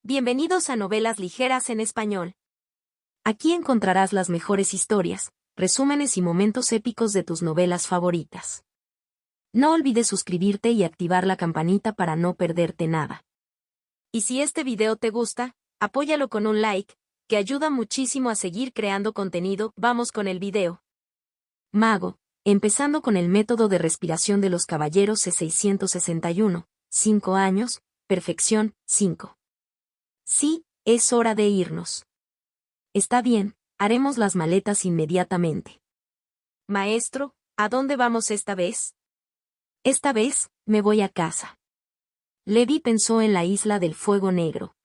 Bienvenidos a Novelas Ligeras en Español. Aquí encontrarás las mejores historias, resúmenes y momentos épicos de tus novelas favoritas. No olvides suscribirte y activar la campanita para no perderte nada. Y si este video te gusta, apóyalo con un like, que ayuda muchísimo a seguir creando contenido. Vamos con el video. Mago, empezando con el método de respiración de los caballeros C661, 5 años, perfección, 5. Sí, es hora de irnos. Está bien, haremos las maletas inmediatamente. Maestro, ¿a dónde vamos esta vez? Esta vez, me voy a casa. Levi pensó en la isla del Fuego Negro.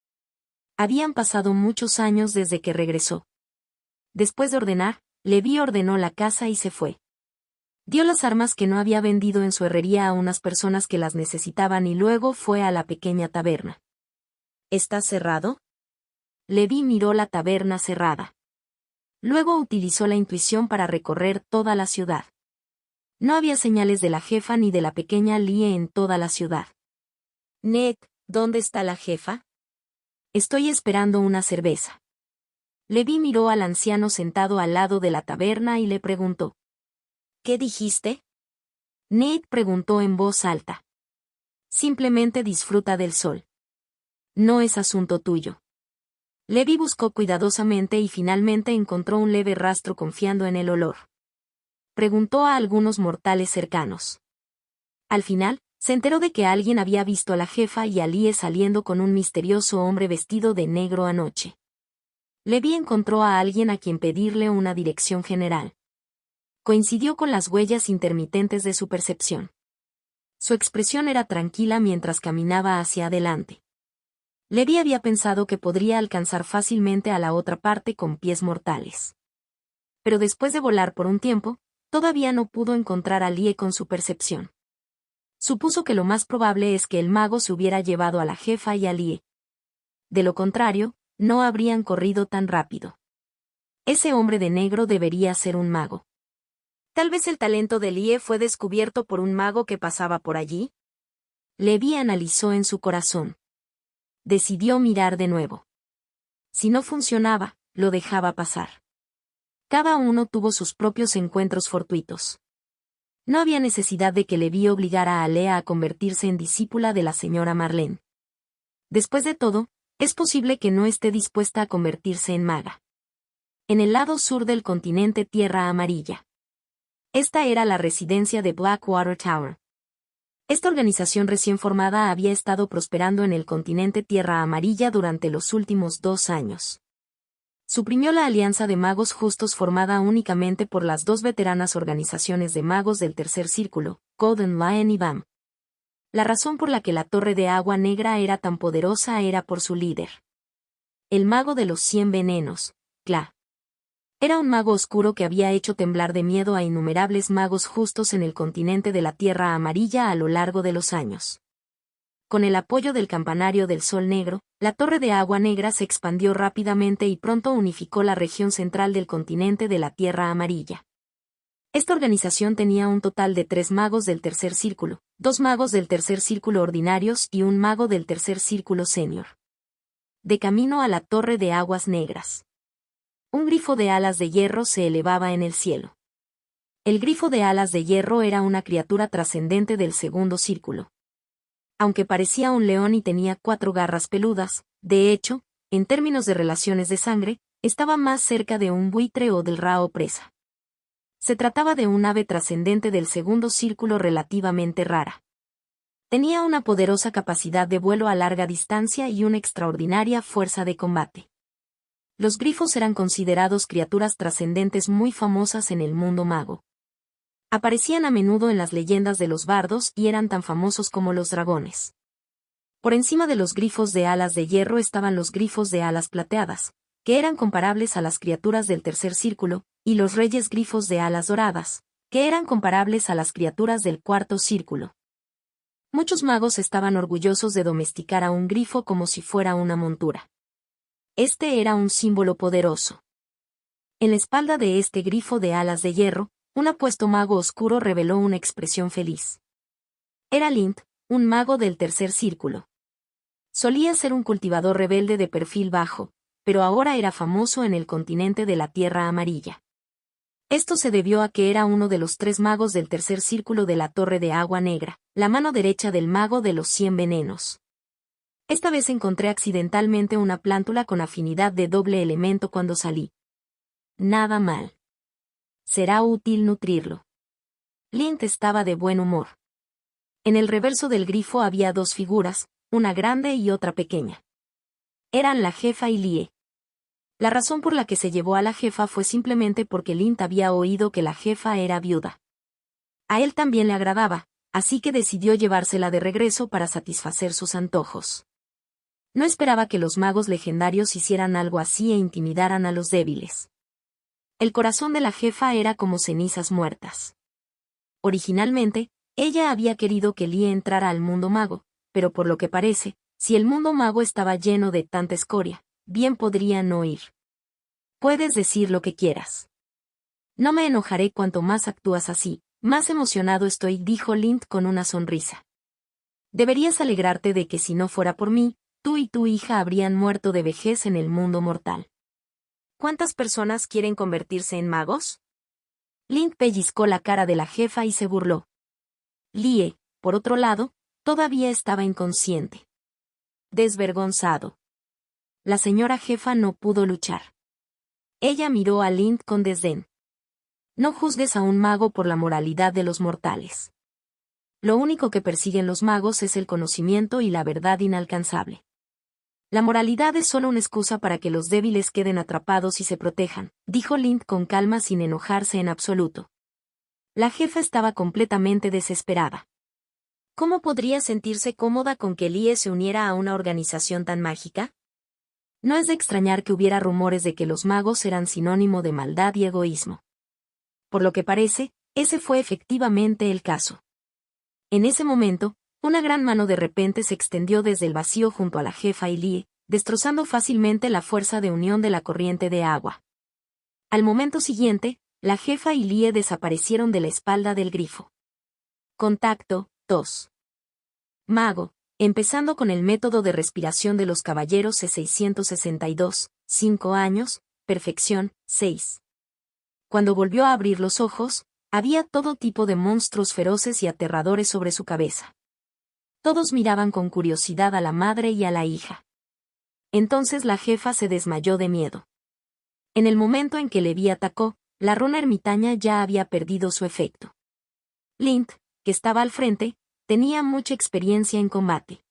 Habían pasado muchos años desde que regresó. Después de ordenar, Levi ordenó la casa y se fue. Dio las armas que no había vendido en su herrería a unas personas que las necesitaban y luego fue a la pequeña taberna. ¿Está cerrado? Levi miró la taberna cerrada. Luego utilizó la intuición para recorrer toda la ciudad. No había señales de la jefa ni de la pequeña Lie en toda la ciudad. Ned, ¿dónde está la jefa? Estoy esperando una cerveza. Levi miró al anciano sentado al lado de la taberna y le preguntó. ¿Qué dijiste? Ned preguntó en voz alta. Simplemente disfruta del sol. No es asunto tuyo. Levi buscó cuidadosamente y finalmente encontró un leve rastro confiando en el olor. Preguntó a algunos mortales cercanos. Al final, se enteró de que alguien había visto a la jefa y a Lie saliendo con un misterioso hombre vestido de negro anoche. Levi encontró a alguien a quien pedirle una dirección general. Coincidió con las huellas intermitentes de su percepción. Su expresión era tranquila mientras caminaba hacia adelante. Levi había pensado que podría alcanzar fácilmente a la otra parte con pies mortales. Pero después de volar por un tiempo, todavía no pudo encontrar a Lie con su percepción. Supuso que lo más probable es que el mago se hubiera llevado a la jefa y a Lie. De lo contrario, no habrían corrido tan rápido. Ese hombre de negro debería ser un mago. Tal vez el talento de Lie fue descubierto por un mago que pasaba por allí. Levi analizó en su corazón. Decidió mirar de nuevo. Si no funcionaba, lo dejaba pasar. Cada uno tuvo sus propios encuentros fortuitos. No había necesidad de que Levi obligara a Lea a convertirse en discípula de la señora Marlene. Después de todo, es posible que no esté dispuesta a convertirse en maga. En el lado sur del continente Tierra Amarilla. Esta era la residencia de Blackwater Tower. Esta organización recién formada había estado prosperando en el continente Tierra Amarilla durante los últimos 2 años. Suprimió la alianza de magos justos formada únicamente por las 2 veteranas organizaciones de magos del Tercer Círculo, Golden Lion y BAM. La razón por la que la Torre de Agua Negra era tan poderosa era por su líder. El mago de los 100 venenos, Kla. Era un mago oscuro que había hecho temblar de miedo a innumerables magos justos en el continente de la Tierra Amarilla a lo largo de los años. Con el apoyo del campanario del Sol Negro, la Torre de Agua Negra se expandió rápidamente y pronto unificó la región central del continente de la Tierra Amarilla. Esta organización tenía un total de 3 magos del Tercer Círculo, 2 magos del Tercer Círculo ordinarios y un mago del Tercer Círculo senior. De camino a la Torre de Aguas Negras. Un grifo de alas de hierro se elevaba en el cielo. El grifo de alas de hierro era una criatura trascendente del Segundo Círculo. Aunque parecía un león y tenía 4 garras peludas, de hecho, en términos de relaciones de sangre, estaba más cerca de un buitre o del rao presa. Se trataba de un ave trascendente del Segundo Círculo relativamente rara. Tenía una poderosa capacidad de vuelo a larga distancia y una extraordinaria fuerza de combate. Los grifos eran considerados criaturas trascendentes muy famosas en el mundo mago. Aparecían a menudo en las leyendas de los bardos y eran tan famosos como los dragones. Por encima de los grifos de alas de hierro estaban los grifos de alas plateadas, que eran comparables a las criaturas del Tercer Círculo, y los reyes grifos de alas doradas, que eran comparables a las criaturas del Cuarto Círculo. Muchos magos estaban orgullosos de domesticar a un grifo como si fuera una montura. Este era un símbolo poderoso. En la espalda de este grifo de alas de hierro, un apuesto mago oscuro reveló una expresión feliz. Era Lind, un mago del Tercer Círculo. Solía ser un cultivador rebelde de perfil bajo, pero ahora era famoso en el continente de la Tierra Amarilla. Esto se debió a que era uno de los 3 magos del tercer círculo de la Torre de Agua Negra, la mano derecha del mago de los 100 venenos. Esta vez encontré accidentalmente una plántula con afinidad de doble elemento cuando salí. Nada mal. Será útil nutrirlo. Lint estaba de buen humor. En el reverso del grifo había 2 figuras, una grande y otra pequeña. Eran la jefa y Lie. La razón por la que se llevó a la jefa fue simplemente porque Lint había oído que la jefa era viuda. A él también le agradaba, así que decidió llevársela de regreso para satisfacer sus antojos. No esperaba que los magos legendarios hicieran algo así e intimidaran a los débiles. El corazón de la jefa era como cenizas muertas. Originalmente, ella había querido que Lie entrara al mundo mago, pero por lo que parece, si el mundo mago estaba lleno de tanta escoria, bien podría no ir. Puedes decir lo que quieras. No me enojaré cuanto más actúas así, más emocionado estoy, dijo Lint con una sonrisa. Deberías alegrarte de que si no fuera por mí, tú y tu hija habrían muerto de vejez en el mundo mortal. ¿Cuántas personas quieren convertirse en magos? Lint pellizcó la cara de la jefa y se burló. Lie, por otro lado, todavía estaba inconsciente. Desvergonzado. La señora jefa no pudo luchar. Ella miró a Lint con desdén. No juzgues a un mago por la moralidad de los mortales. Lo único que persiguen los magos es el conocimiento y la verdad inalcanzable. La moralidad es solo una excusa para que los débiles queden atrapados y se protejan, dijo Lint con calma sin enojarse en absoluto. La jefa estaba completamente desesperada. ¿Cómo podría sentirse cómoda con que Lie se uniera a una organización tan mágica? No es de extrañar que hubiera rumores de que los magos eran sinónimo de maldad y egoísmo. Por lo que parece, ese fue efectivamente el caso. En ese momento, una gran mano de repente se extendió desde el vacío junto a la jefa y Lie, destrozando fácilmente la fuerza de unión de la corriente de agua. Al momento siguiente, la jefa y Lie desaparecieron de la espalda del grifo. Contacto 2. Mago, empezando con el método de respiración de los caballeros C662, 5 años, perfección, 6. Cuando volvió a abrir los ojos, había todo tipo de monstruos feroces y aterradores sobre su cabeza. Todos miraban con curiosidad a la madre y a la hija. Entonces la jefa se desmayó de miedo. En el momento en que Levi atacó, la runa ermitaña ya había perdido su efecto. Lint, que estaba al frente, tenía mucha experiencia en combate.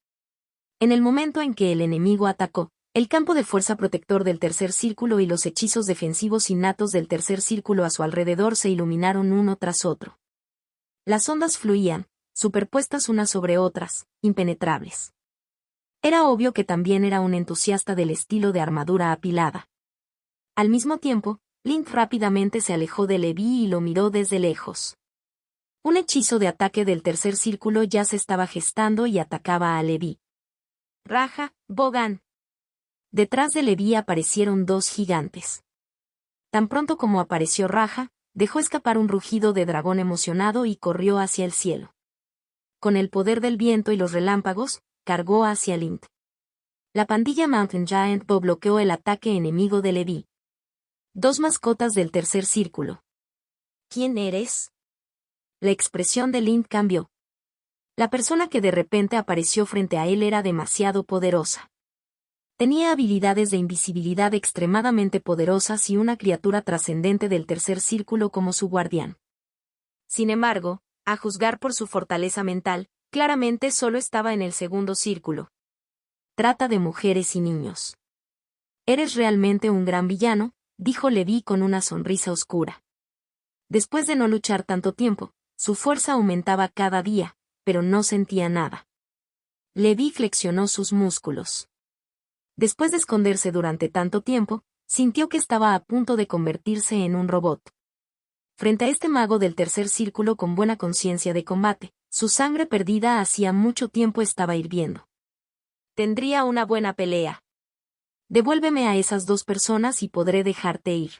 En el momento en que el enemigo atacó, el campo de fuerza protector del tercer círculo y los hechizos defensivos innatos del tercer círculo a su alrededor se iluminaron uno tras otro. Las ondas fluían, superpuestas unas sobre otras, impenetrables. Era obvio que también era un entusiasta del estilo de armadura apilada. Al mismo tiempo, Lint rápidamente se alejó de Levi y lo miró desde lejos. Un hechizo de ataque del tercer círculo ya se estaba gestando y atacaba a Levi. Raja, Bogan. Detrás de Levi aparecieron 2 gigantes. Tan pronto como apareció Raja, dejó escapar un rugido de dragón emocionado y corrió hacia el cielo. Con el poder del viento y los relámpagos, cargó hacia Lint. La pandilla Mountain Giant Bo bloqueó el ataque enemigo de Levi. 2 mascotas del tercer círculo. ¿Quién eres? La expresión de Lint cambió. La persona que de repente apareció frente a él era demasiado poderosa. Tenía habilidades de invisibilidad extremadamente poderosas y una criatura trascendente del tercer círculo como su guardián. Sin embargo, a juzgar por su fortaleza mental, claramente solo estaba en el segundo círculo. Trata de mujeres y niños. Eres realmente un gran villano, dijo Levi con una sonrisa oscura. Después de no luchar tanto tiempo, su fuerza aumentaba cada día, pero no sentía nada. Levi flexionó sus músculos. Después de esconderse durante tanto tiempo, sintió que estaba a punto de convertirse en un robot. Frente a este mago del tercer círculo con buena conciencia de combate, su sangre perdida hacía mucho tiempo estaba hirviendo. Tendría una buena pelea. Devuélveme a esas 2 personas y podré dejarte ir.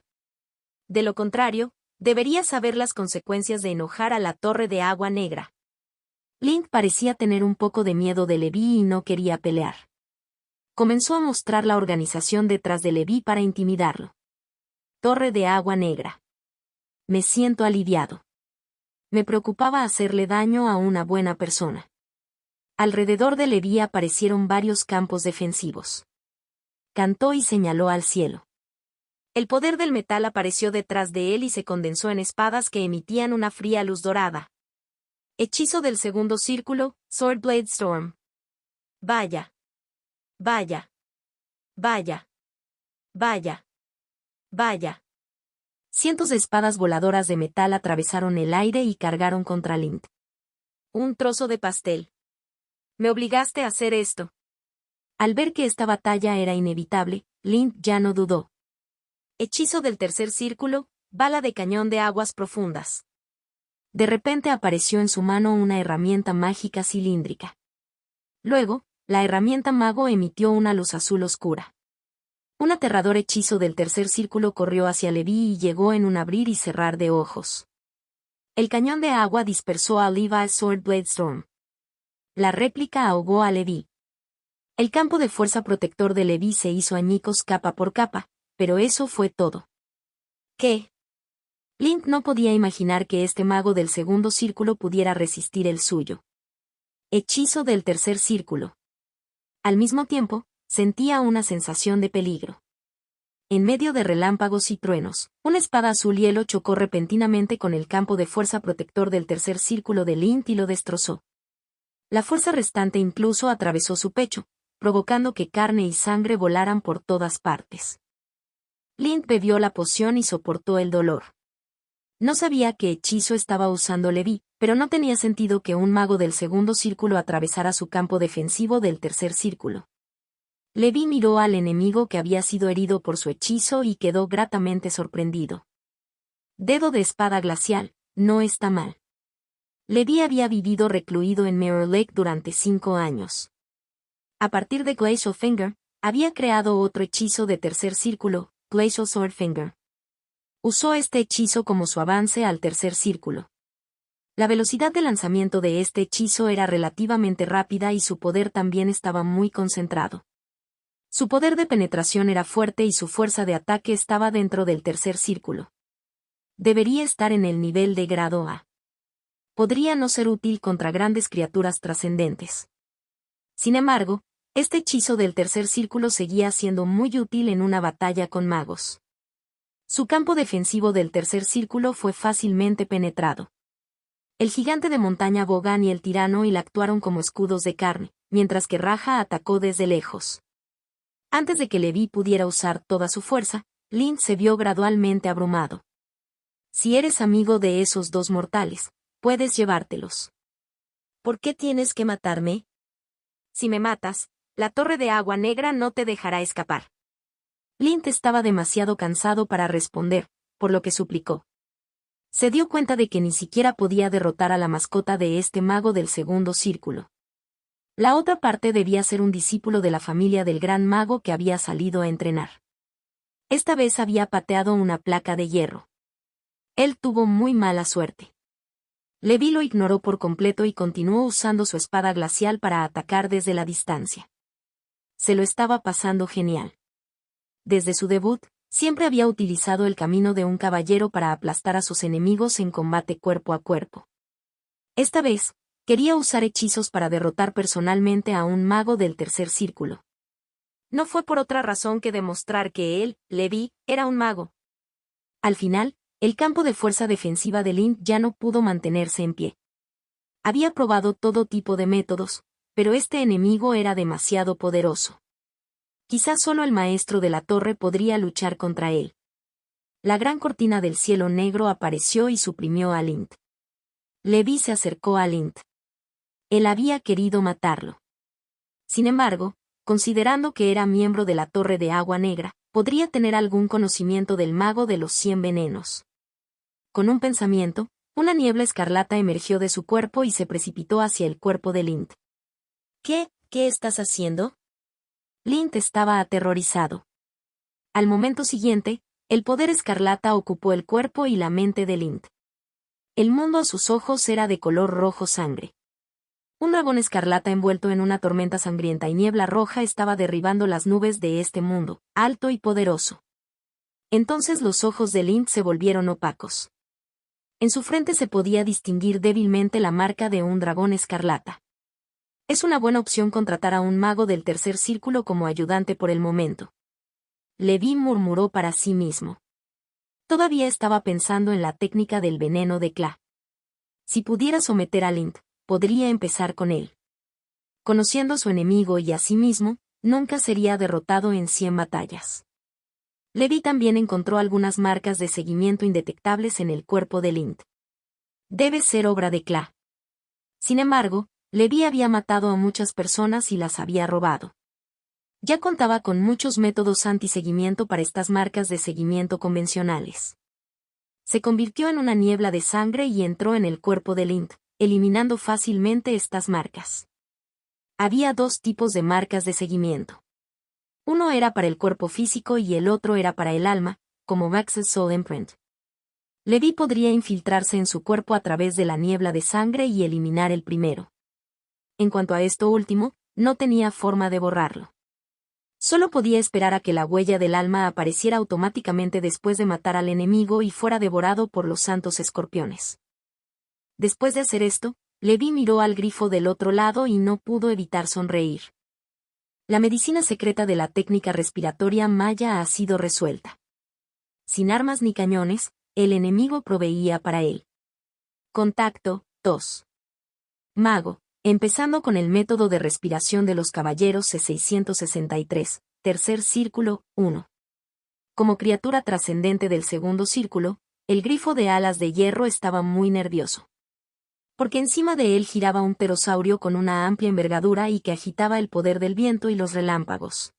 De lo contrario, deberías saber las consecuencias de enojar a la Torre de Agua Negra. Lint parecía tener un poco de miedo de Levi y no quería pelear. Comenzó a mostrar la organización detrás de Levi para intimidarlo. Torre de agua negra. Me siento aliviado. Me preocupaba hacerle daño a una buena persona. Alrededor de Levi aparecieron varios campos defensivos. Cantó y señaló al cielo. El poder del metal apareció detrás de él y se condensó en espadas que emitían una fría luz dorada. Hechizo del segundo círculo, Swordblade Storm. Vaya. Vaya. Vaya. Vaya. Vaya. Cientos de espadas voladoras de metal atravesaron el aire y cargaron contra Lint. Un trozo de pastel. Me obligaste a hacer esto. Al ver que esta batalla era inevitable, Lint ya no dudó. Hechizo del tercer círculo, bala de cañón de aguas profundas. De repente apareció en su mano una herramienta mágica cilíndrica. Luego, la herramienta mago emitió una luz azul oscura. Un aterrador hechizo del tercer círculo corrió hacia Levi y llegó en un abrir y cerrar de ojos. El cañón de agua dispersó a Levi's Swordblade Storm. La réplica ahogó a Levi. El campo de fuerza protector de Levi se hizo añicos capa por capa, pero eso fue todo. ¿Qué? Lint no podía imaginar que este mago del segundo círculo pudiera resistir el suyo. Hechizo del tercer círculo. Al mismo tiempo, sentía una sensación de peligro. En medio de relámpagos y truenos, una espada azul hielo chocó repentinamente con el campo de fuerza protector del tercer círculo de Lint y lo destrozó. La fuerza restante incluso atravesó su pecho, provocando que carne y sangre volaran por todas partes. Lint bebió la poción y soportó el dolor. No sabía qué hechizo estaba usando Levi, pero no tenía sentido que un mago del segundo círculo atravesara su campo defensivo del tercer círculo. Levi miró al enemigo que había sido herido por su hechizo y quedó gratamente sorprendido. Dedo de espada glacial, no está mal. Levi había vivido recluido en Mirror Lake durante 5 años. A partir de Glacial Finger, había creado otro hechizo de tercer círculo, Glacial Sword Finger. Usó este hechizo como su avance al tercer círculo. La velocidad de lanzamiento de este hechizo era relativamente rápida y su poder también estaba muy concentrado. Su poder de penetración era fuerte y su fuerza de ataque estaba dentro del tercer círculo. Debería estar en el nivel de grado A. Podría no ser útil contra grandes criaturas trascendentes. Sin embargo, este hechizo del tercer círculo seguía siendo muy útil en una batalla con magos. Su campo defensivo del tercer círculo fue fácilmente penetrado. El gigante de montaña Bogan y el tirano Hil actuaron como escudos de carne, mientras que Raja atacó desde lejos. Antes de que Levi pudiera usar toda su fuerza, Lint se vio gradualmente abrumado. Si eres amigo de esos dos mortales, puedes llevártelos. ¿Por qué tienes que matarme? Si me matas, la torre de agua negra no te dejará escapar. Lint estaba demasiado cansado para responder, por lo que suplicó. Se dio cuenta de que ni siquiera podía derrotar a la mascota de este mago del segundo círculo. La otra parte debía ser un discípulo de la familia del gran mago que había salido a entrenar. Esta vez había pateado una placa de hierro. Él tuvo muy mala suerte. Levi lo ignoró por completo y continuó usando su espada glacial para atacar desde la distancia. Se lo estaba pasando genial. Desde su debut, siempre había utilizado el camino de un caballero para aplastar a sus enemigos en combate cuerpo a cuerpo. Esta vez, quería usar hechizos para derrotar personalmente a un mago del tercer círculo. No fue por otra razón que demostrar que él, Levi, era un mago. Al final, el campo de fuerza defensiva de Lint ya no pudo mantenerse en pie. Había probado todo tipo de métodos, pero este enemigo era demasiado poderoso. Quizás solo el maestro de la torre podría luchar contra él. La gran cortina del cielo negro apareció y suprimió a Lint. Levi se acercó a Lint. Él había querido matarlo. Sin embargo, considerando que era miembro de la Torre de Agua Negra, podría tener algún conocimiento del mago de los 100 venenos. Con un pensamiento, una niebla escarlata emergió de su cuerpo y se precipitó hacia el cuerpo de Lint. ¿Qué estás haciendo? Lint estaba aterrorizado. Al momento siguiente, el poder escarlata ocupó el cuerpo y la mente de Lint. El mundo a sus ojos era de color rojo sangre. Un dragón escarlata envuelto en una tormenta sangrienta y niebla roja estaba derribando las nubes de este mundo, alto y poderoso. Entonces los ojos de Lind se volvieron opacos. En su frente se podía distinguir débilmente la marca de un dragón escarlata. Es una buena opción contratar a un mago del tercer círculo como ayudante por el momento. Levi murmuró para sí mismo. Todavía estaba pensando en la técnica del veneno de Kla. Si pudiera someter a Lind, podría empezar con él. Conociendo a su enemigo y a sí mismo, nunca sería derrotado en 100 batallas. Levi también encontró algunas marcas de seguimiento indetectables en el cuerpo de Lind. Debe ser obra de Kla. Sin embargo, Levi había matado a muchas personas y las había robado. Ya contaba con muchos métodos antiseguimiento para estas marcas de seguimiento convencionales. Se convirtió en una niebla de sangre y entró en el cuerpo de Lind, eliminando fácilmente estas marcas. Había dos tipos de marcas de seguimiento. Uno era para el cuerpo físico y el otro era para el alma, como Max's Soul Imprint. Levi podría infiltrarse en su cuerpo a través de la niebla de sangre y eliminar el primero. En cuanto a esto último, no tenía forma de borrarlo. Solo podía esperar a que la huella del alma apareciera automáticamente después de matar al enemigo y fuera devorado por los santos escorpiones. Después de hacer esto, Levi miró al grifo del otro lado y no pudo evitar sonreír. La medicina secreta de la técnica respiratoria maya ha sido resuelta. Sin armas ni cañones, el enemigo proveía para él. Contacto 2. Mago, empezando con el método de respiración de los caballeros C663, tercer círculo, 1. Como criatura trascendente del segundo círculo, el grifo de alas de hierro estaba muy nervioso. Porque encima de él giraba un pterosaurio con una amplia envergadura y que agitaba el poder del viento y los relámpagos.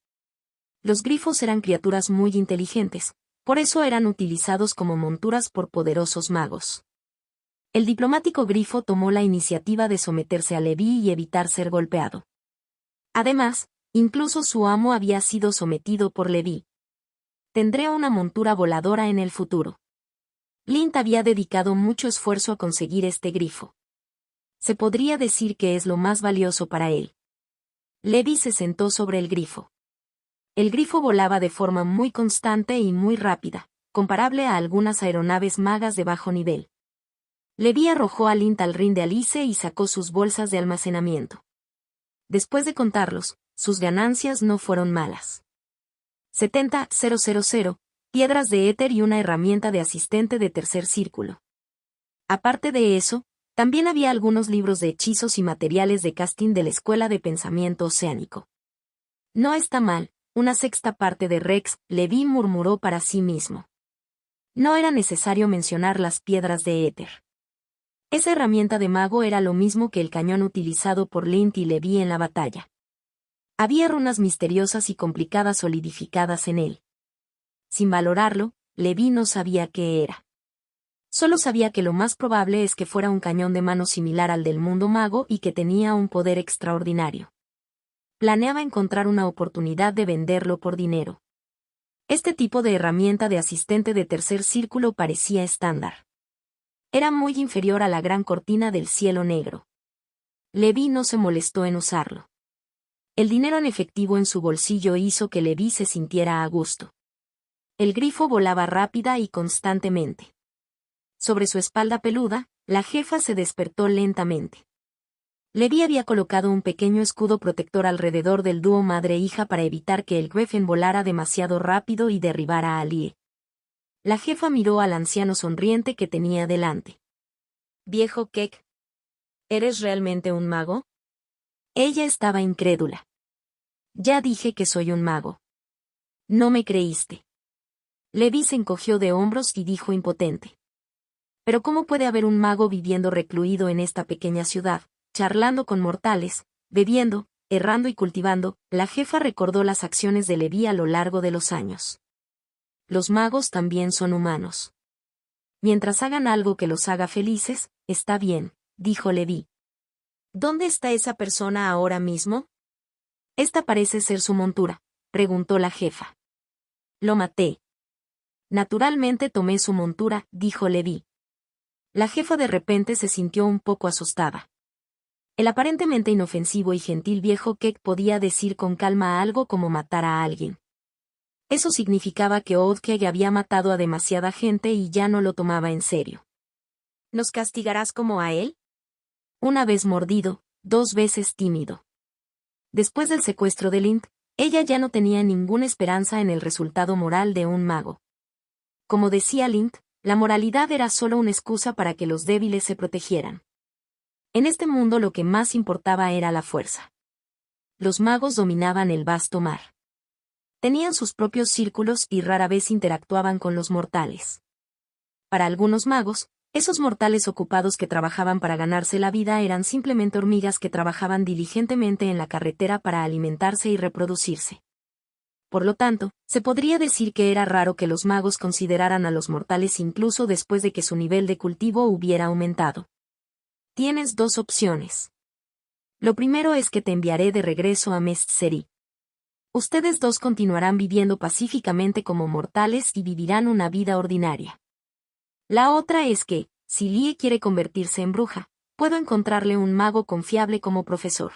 Los grifos eran criaturas muy inteligentes, por eso eran utilizados como monturas por poderosos magos. El diplomático grifo tomó la iniciativa de someterse a Levi y evitar ser golpeado. Además, incluso su amo había sido sometido por Levi. Tendré una montura voladora en el futuro. Lind había dedicado mucho esfuerzo a conseguir este grifo. Se podría decir que es lo más valioso para él. Levi se sentó sobre el grifo. El grifo volaba de forma muy constante y muy rápida, comparable a algunas aeronaves magas de bajo nivel. Levi arrojó a Lind al rin de Alice y sacó sus bolsas de almacenamiento. Después de contarlos, sus ganancias no fueron malas. 70,000 piedras de éter y una herramienta de asistente de tercer círculo. Aparte de eso, también había algunos libros de hechizos y materiales de casting de la Escuela de Pensamiento Oceánico. No está mal, una sexta parte de Rex, Levi murmuró para sí mismo. No era necesario mencionar las piedras de éter. Esa herramienta de mago era lo mismo que el cañón utilizado por Lind y Levi en la batalla. Había runas misteriosas y complicadas solidificadas en él. Sin valorarlo, Levi no sabía qué era. Solo sabía que lo más probable es que fuera un cañón de mano similar al del mundo mago y que tenía un poder extraordinario. Planeaba encontrar una oportunidad de venderlo por dinero. Este tipo de herramienta de asistente de tercer círculo parecía estándar. Era muy inferior a la gran cortina del cielo negro. Levi no se molestó en usarlo. El dinero en efectivo en su bolsillo hizo que Levi se sintiera a gusto. El grifo volaba rápida y constantemente. Sobre su espalda peluda, la jefa se despertó lentamente. Levi había colocado un pequeño escudo protector alrededor del dúo madre-hija para evitar que el Griffin volara demasiado rápido y derribara a Lie. La jefa miró al anciano sonriente que tenía delante. «Viejo Keck, ¿eres realmente un mago?» Ella estaba incrédula. «Ya dije que soy un mago. No me creíste». Levi se encogió de hombros y dijo impotente. «Pero ¿cómo puede haber un mago viviendo recluido en esta pequeña ciudad, charlando con mortales, bebiendo, errando y cultivando?» La jefa recordó las acciones de Levi a lo largo de los años. «Los magos también son humanos. Mientras hagan algo que los haga felices, está bien», dijo Levi. «¿Dónde está esa persona ahora mismo?» «Esta parece ser su montura», preguntó la jefa. «Lo maté». «Naturalmente tomé su montura», dijo Levi. La jefa de repente se sintió un poco asustada. El aparentemente inofensivo y gentil viejo Keck podía decir con calma algo como matar a alguien. Eso significaba que Oddkegg había matado a demasiada gente y ya no lo tomaba en serio. ¿Nos castigarás como a él? Una vez mordido, 2 veces tímido. Después del secuestro de Lind, ella ya no tenía ninguna esperanza en el resultado moral de un mago. Como decía Lind, la moralidad era solo una excusa para que los débiles se protegieran. En este mundo lo que más importaba era la fuerza. Los magos dominaban el vasto mar. Tenían sus propios círculos y rara vez interactuaban con los mortales. Para algunos magos, esos mortales ocupados que trabajaban para ganarse la vida eran simplemente hormigas que trabajaban diligentemente en la carretera para alimentarse y reproducirse. Por lo tanto, se podría decir que era raro que los magos consideraran a los mortales incluso después de que su nivel de cultivo hubiera aumentado. Tienes 2 opciones. Lo primero es que te enviaré de regreso a Mest City. Ustedes 2 continuarán viviendo pacíficamente como mortales y vivirán una vida ordinaria. La otra es que, si Lie quiere convertirse en bruja, puedo encontrarle un mago confiable como profesor.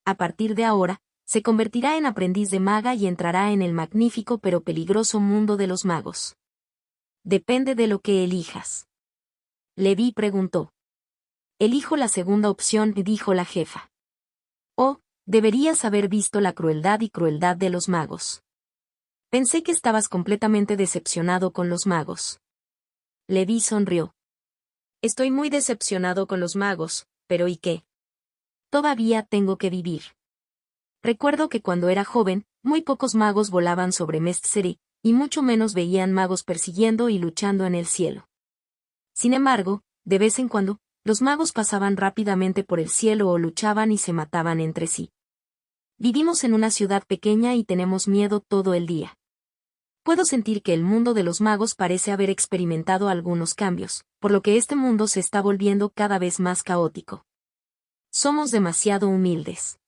A partir de ahora, se convertirá en aprendiz de maga y entrará en el magnífico pero peligroso mundo de los magos. Depende de lo que elijas. Levi preguntó. Elijo la segunda opción, dijo la jefa. Oh, deberías haber visto la crueldad y crueldad de los magos. Pensé que estabas completamente decepcionado con los magos. Levi sonrió. Estoy muy decepcionado con los magos, pero ¿y qué? Todavía tengo que vivir. Recuerdo que cuando era joven, muy pocos magos volaban sobre Mest City, y mucho menos veían magos persiguiendo y luchando en el cielo. Sin embargo, de vez en cuando, los magos pasaban rápidamente por el cielo o luchaban y se mataban entre sí. Vivimos en una ciudad pequeña y tenemos miedo todo el día. Puedo sentir que el mundo de los magos parece haber experimentado algunos cambios, por lo que este mundo se está volviendo cada vez más caótico. Somos demasiado humildes.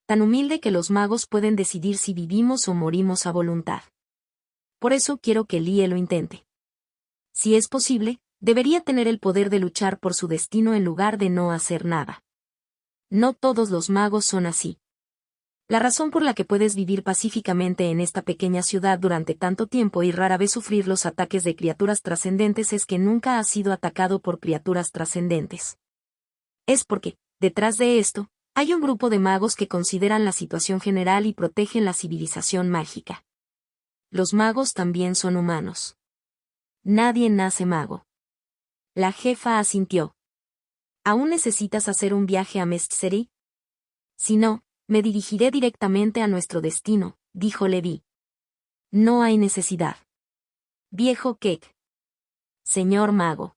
Tan humilde que los magos pueden decidir si vivimos o morimos a voluntad. Por eso quiero que Lie lo intente. Si es posible, debería tener el poder de luchar por su destino en lugar de no hacer nada. No todos los magos son así. La razón por la que puedes vivir pacíficamente en esta pequeña ciudad durante tanto tiempo y rara vez sufrir los ataques de criaturas trascendentes es que nunca has sido atacado por criaturas trascendentes. Es porque, detrás de esto, hay un grupo de magos que consideran la situación general y protegen la civilización mágica. Los magos también son humanos. Nadie nace mago. La jefa asintió. ¿Aún necesitas hacer un viaje a Mest City? Si no, me dirigiré directamente a nuestro destino, dijo Levi. No hay necesidad. Viejo Keck. Señor mago.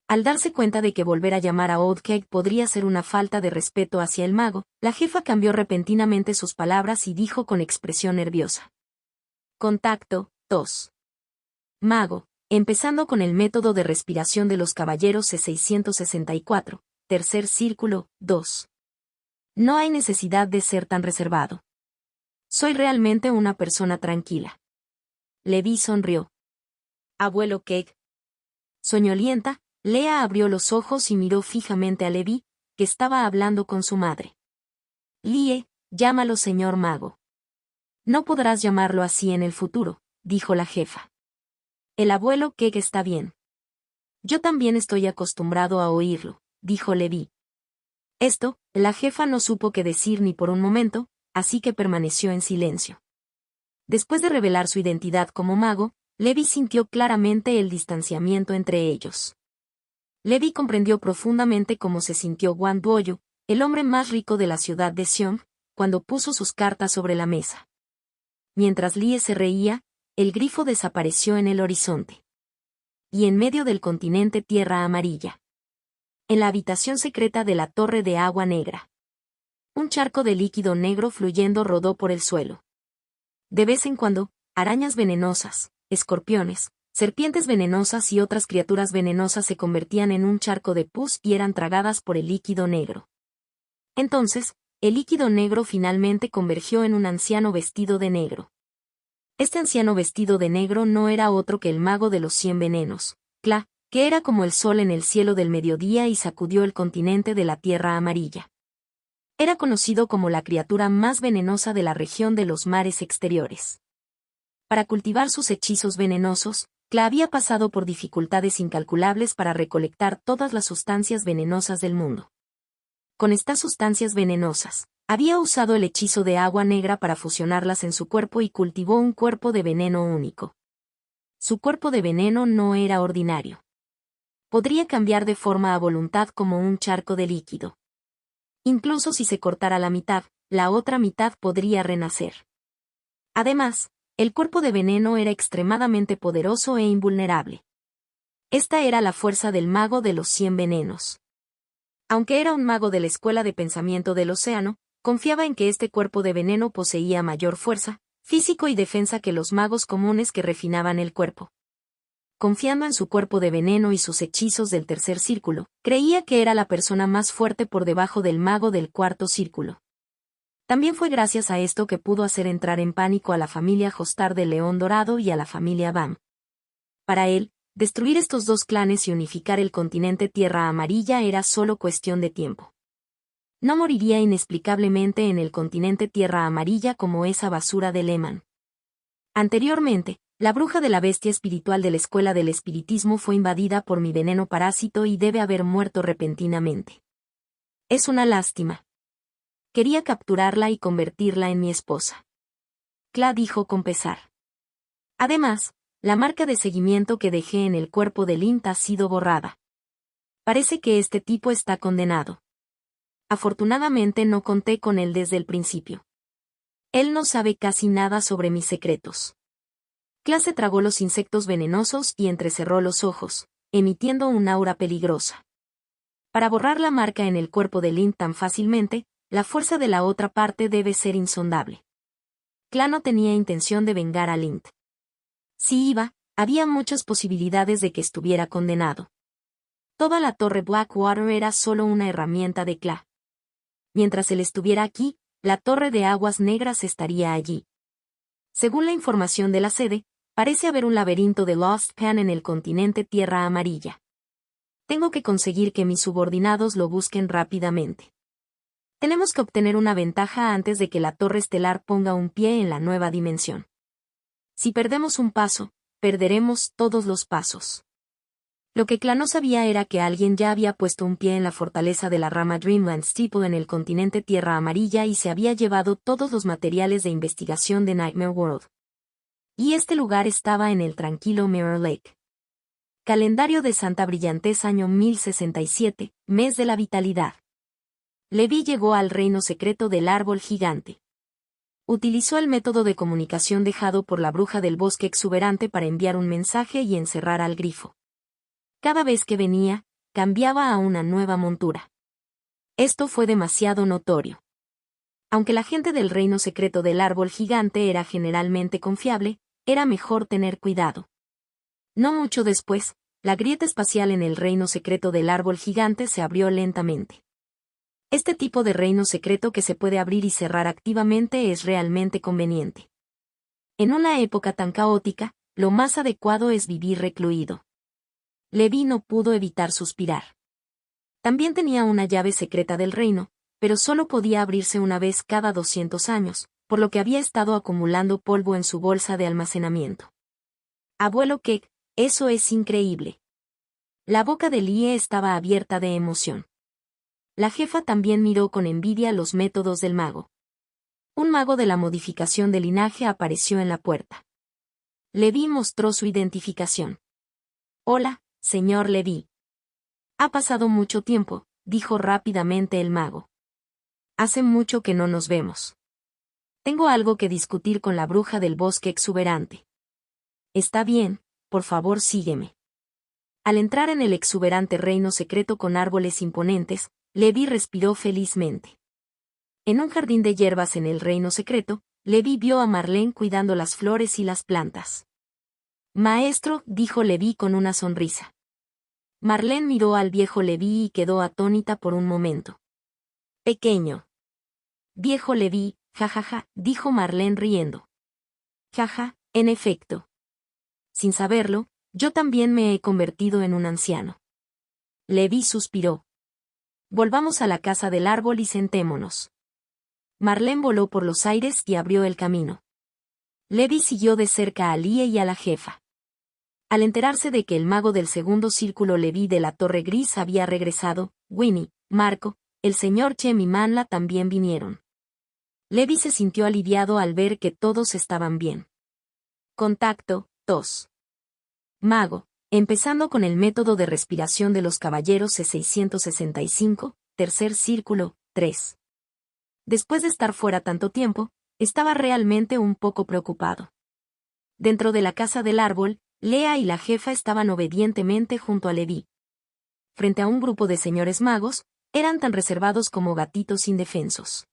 Al darse cuenta de que volver a llamar a Oddkegg podría ser una falta de respeto hacia el mago, la jefa cambió repentinamente sus palabras y dijo con expresión nerviosa. Contacto, 2. Mago, empezando con el método de respiración de los caballeros C664, tercer círculo, 2. No hay necesidad de ser tan reservado. Soy realmente una persona tranquila. Levi sonrió. Abuelo Keck. Soñolienta, Lea abrió los ojos y miró fijamente a Levi, que estaba hablando con su madre. Lie, llámalo señor mago. No podrás llamarlo así en el futuro, dijo la jefa. El abuelo Keck está bien. Yo también estoy acostumbrado a oírlo, dijo Levi. Esto, la jefa no supo qué decir ni por un momento, así que permaneció en silencio. Después de revelar su identidad como mago, Levi sintió claramente el distanciamiento entre ellos. Levi comprendió profundamente cómo se sintió Wan Duoyu, el hombre más rico de la ciudad de Xiong, cuando puso sus cartas sobre la mesa. Mientras Lie se reía, el grifo desapareció en el horizonte. Y en medio del continente tierra amarilla. En la habitación secreta de la torre de agua negra. Un charco de líquido negro fluyendo rodó por el suelo. De vez en cuando, arañas venenosas, escorpiones, serpientes venenosas y otras criaturas venenosas se convertían en un charco de pus y eran tragadas por el líquido negro. Entonces, el líquido negro finalmente convergió en un anciano vestido de negro. Este anciano vestido de negro no era otro que el mago de los 100 venenos, Kla, que era como el sol en el cielo del mediodía y sacudió el continente de la Tierra Amarilla. Era conocido como la criatura más venenosa de la región de los mares exteriores. Para cultivar sus hechizos venenosos, Kla había pasado por dificultades incalculables para recolectar todas las sustancias venenosas del mundo. Con estas sustancias venenosas, había usado el hechizo de agua negra para fusionarlas en su cuerpo y cultivó un cuerpo de veneno único. Su cuerpo de veneno no era ordinario. Podría cambiar de forma a voluntad como un charco de líquido. Incluso si se cortara la mitad, la otra mitad podría renacer. Además, el cuerpo de veneno era extremadamente poderoso e invulnerable. Esta era la fuerza del mago de los 100 venenos. Aunque era un mago de la escuela de pensamiento del océano, confiaba en que este cuerpo de veneno poseía mayor fuerza, físico y defensa que los magos comunes que refinaban el cuerpo. Confiando en su cuerpo de veneno y sus hechizos del tercer círculo, creía que era la persona más fuerte por debajo del mago del cuarto círculo. También fue gracias a esto que pudo hacer entrar en pánico a la familia Jostar del León Dorado y a la familia Bam. Para él, destruir estos dos clanes y unificar el continente Tierra Amarilla era solo cuestión de tiempo. No moriría inexplicablemente en el continente Tierra Amarilla como esa basura de Lehman. Anteriormente, la bruja de la bestia espiritual de la escuela del espiritismo fue invadida por mi veneno parásito y debe haber muerto repentinamente. Es una lástima. Quería capturarla y convertirla en mi esposa. Kla dijo con pesar. Además, la marca de seguimiento que dejé en el cuerpo de Lint ha sido borrada. Parece que este tipo está condenado. Afortunadamente no conté con él desde el principio. Él no sabe casi nada sobre mis secretos. Kla se tragó los insectos venenosos y entrecerró los ojos, emitiendo un aura peligrosa. Para borrar la marca en el cuerpo de Lint tan fácilmente, la fuerza de la otra parte debe ser insondable. Kla no tenía intención de vengar a Lint. Si iba, había muchas posibilidades de que estuviera condenado. Toda la torre Blackwater era solo una herramienta de Kla. Mientras él estuviera aquí, la torre de aguas negras estaría allí. Según la información de la sede, parece haber un laberinto de Lost Pan en el continente Tierra Amarilla. Tengo que conseguir que mis subordinados lo busquen rápidamente. Tenemos que obtener una ventaja antes de que la torre estelar ponga un pie en la nueva dimensión. Si perdemos un paso, perderemos todos los pasos. Lo que Kla no sabía era que alguien ya había puesto un pie en la fortaleza de la rama Dreamland Steeple en el continente Tierra Amarilla y se había llevado todos los materiales de investigación de Nightmare World. Y este lugar estaba en el tranquilo Mirror Lake. Calendario de Santa Brillantez año 1067, mes de la vitalidad. Levi llegó al reino secreto del árbol gigante. Utilizó el método de comunicación dejado por la bruja del bosque exuberante para enviar un mensaje y encerrar al grifo. Cada vez que venía, cambiaba a una nueva montura. Esto fue demasiado notorio. Aunque la gente del reino secreto del árbol gigante era generalmente confiable, era mejor tener cuidado. No mucho después, la grieta espacial en el reino secreto del árbol gigante se abrió lentamente. Este tipo de reino secreto que se puede abrir y cerrar activamente es realmente conveniente. En una época tan caótica, lo más adecuado es vivir recluido. Levi no pudo evitar suspirar. También tenía una llave secreta del reino, pero solo podía abrirse una vez cada 200 años, por lo que había estado acumulando polvo en su bolsa de almacenamiento. Abuelo Keck, eso es increíble. La boca de Lie estaba abierta de emoción. La jefa también miró con envidia los métodos del mago. Un mago de la modificación de linaje apareció en la puerta. Levi mostró su identificación. Hola, señor Levi. Ha pasado mucho tiempo, dijo rápidamente el mago. Hace mucho que no nos vemos. Tengo algo que discutir con la bruja del bosque exuberante. Está bien, por favor sígueme. Al entrar en el exuberante reino secreto con árboles imponentes, Levi respiró felizmente. En un jardín de hierbas en el reino secreto, Levi vio a Marlene cuidando las flores y las plantas. Maestro, dijo Levi con una sonrisa. Marlene miró al viejo Levi y quedó atónita por un momento. Pequeño. Viejo Levi, jajaja, dijo Marlene riendo. Jaja, en efecto. Sin saberlo, Yo también me he convertido en un anciano. Levi suspiró. Volvamos a la casa del árbol y sentémonos. Marlene voló por los aires y abrió el camino. Levi siguió de cerca a Lie y a la jefa. Al enterarse de que el mago del segundo círculo Levi de la Torre Gris había regresado, Winnie, Marco, el señor Chem y Manla también vinieron. Levi se sintió aliviado al ver que todos estaban bien. Contacto 2. Mago, empezando con el método de respiración de los caballeros C665, tercer círculo, 3. Después de estar fuera tanto tiempo, estaba realmente un poco preocupado. Dentro de la casa del árbol, Lea y la jefa estaban obedientemente junto a Levi. Frente a un grupo de señores magos, eran tan reservados como gatitos indefensos.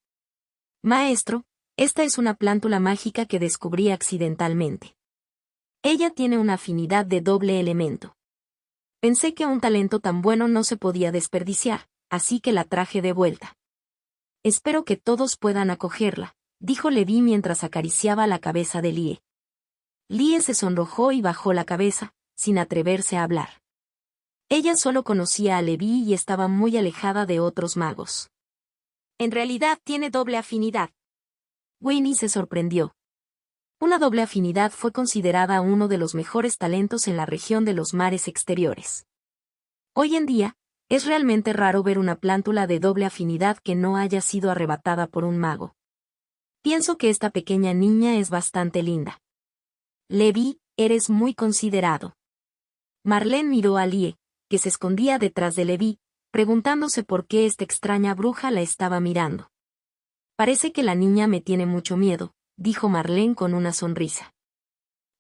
Maestro, esta es una plántula mágica que descubrí accidentalmente. Ella tiene una afinidad de doble elemento. Pensé que un talento tan bueno no se podía desperdiciar, así que la traje de vuelta. Espero que todos puedan acogerla, dijo Levi mientras acariciaba la cabeza de Lie. Lie se sonrojó y bajó la cabeza, sin atreverse a hablar. Ella solo conocía a Levi y estaba muy alejada de otros magos. En realidad tiene doble afinidad. Winnie se sorprendió. Una doble afinidad fue considerada uno de los mejores talentos en la región de los mares exteriores. Hoy en día, es realmente raro ver una plántula de doble afinidad que no haya sido arrebatada por un mago. Pienso que esta pequeña niña es bastante linda. Levi, eres muy considerado. Marlene miró a Lie, que se escondía detrás de Levi, preguntándose por qué esta extraña bruja la estaba mirando. Parece que la niña me tiene mucho miedo, dijo Marlene con una sonrisa.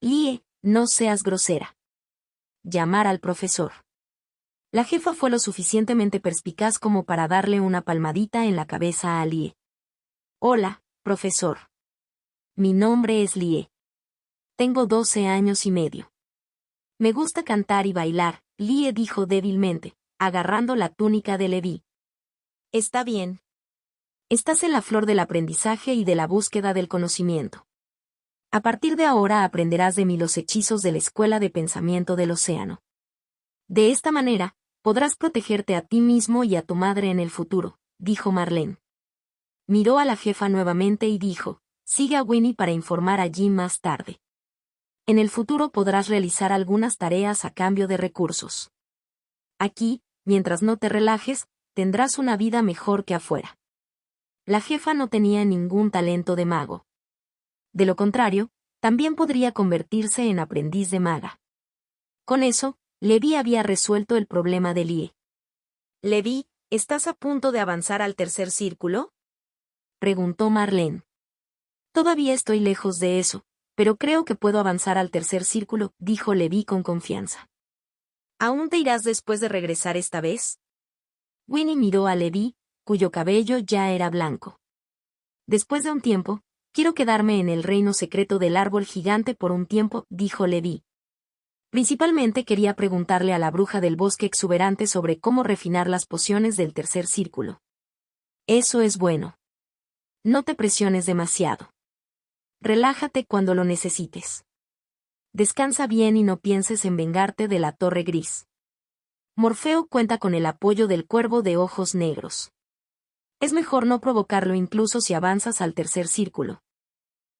Lie, no seas grosera. Llamar al profesor. La jefa fue lo suficientemente perspicaz como para darle una palmadita en la cabeza a Lie. Hola, profesor. Mi nombre es Lie. Tengo 12 años y medio. Me gusta cantar y bailar, Lie dijo débilmente, agarrando la túnica de Levi. Está bien. Estás en la flor del aprendizaje y de la búsqueda del conocimiento. A partir de ahora aprenderás de mí los hechizos de la escuela de pensamiento del océano. De esta manera, podrás protegerte a ti mismo y a tu madre en el futuro, dijo Marlene. Miró a la jefa nuevamente y dijo, sigue a Winnie para informar a Jim más tarde. En el futuro podrás realizar algunas tareas a cambio de recursos. Aquí, mientras no te relajes, tendrás una vida mejor que afuera. La jefa no tenía ningún talento de mago. De lo contrario, también podría convertirse en aprendiz de maga. Con eso, Levi había resuelto el problema de Lie. Levi, ¿estás a punto de avanzar al tercer círculo? Preguntó Marlene. Todavía estoy lejos de eso, pero creo que puedo avanzar al tercer círculo, dijo Levi con confianza. ¿Aún te irás después de regresar esta vez? Winnie miró a Levi, cuyo cabello ya era blanco. Después de un tiempo, quiero quedarme en el reino secreto del árbol gigante por un tiempo, dijo Levi. Principalmente quería preguntarle a la bruja del bosque exuberante sobre cómo refinar las pociones del tercer círculo. Eso es bueno. No te presiones demasiado. Relájate cuando lo necesites. Descansa bien y no pienses en vengarte de la Torre Gris. Morfeo cuenta con el apoyo del cuervo de ojos negros. Es mejor no provocarlo incluso si avanzas al tercer círculo.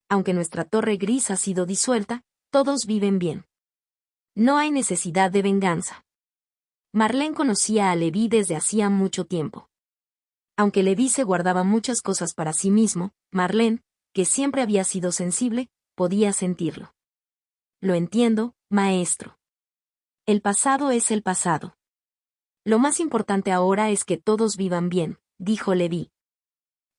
Aunque nuestra Torre Gris ha sido disuelta, todos viven bien. No hay necesidad de venganza. Marlene conocía a Levi desde hacía mucho tiempo. Aunque Levi se guardaba muchas cosas para sí mismo, Marlene, que siempre había sido sensible, podía sentirlo. Lo entiendo, maestro. El pasado es el pasado. Lo más importante ahora es que todos vivan bien, dijo Levi.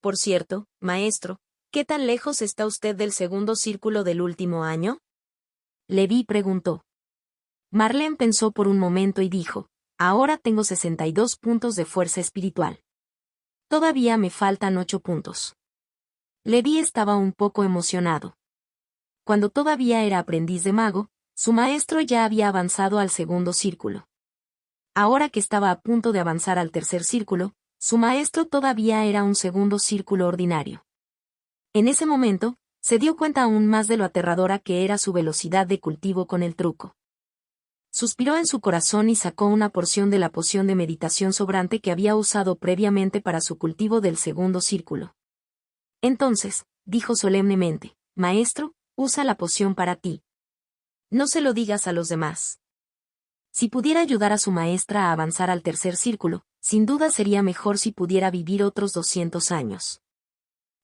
Por cierto, maestro, ¿qué tan lejos está usted del segundo círculo del último año? Levi preguntó. Marlene pensó por un momento y dijo, ahora tengo 62 puntos de fuerza espiritual. Todavía me faltan 8 puntos. Levi estaba un poco emocionado. Cuando todavía era aprendiz de mago, su maestro ya había avanzado al segundo círculo. Ahora que estaba a punto de avanzar al tercer círculo, su maestro todavía era un segundo círculo ordinario. En ese momento, se dio cuenta aún más de lo aterradora que era su velocidad de cultivo con el truco. Suspiró en su corazón y sacó una porción de la poción de meditación sobrante que había usado previamente para su cultivo del segundo círculo. Entonces, dijo solemnemente, Maestro, usa la poción para ti. No se lo digas a los demás. Si pudiera ayudar a su maestra a avanzar al tercer círculo, sin duda sería mejor si pudiera vivir otros 200 años.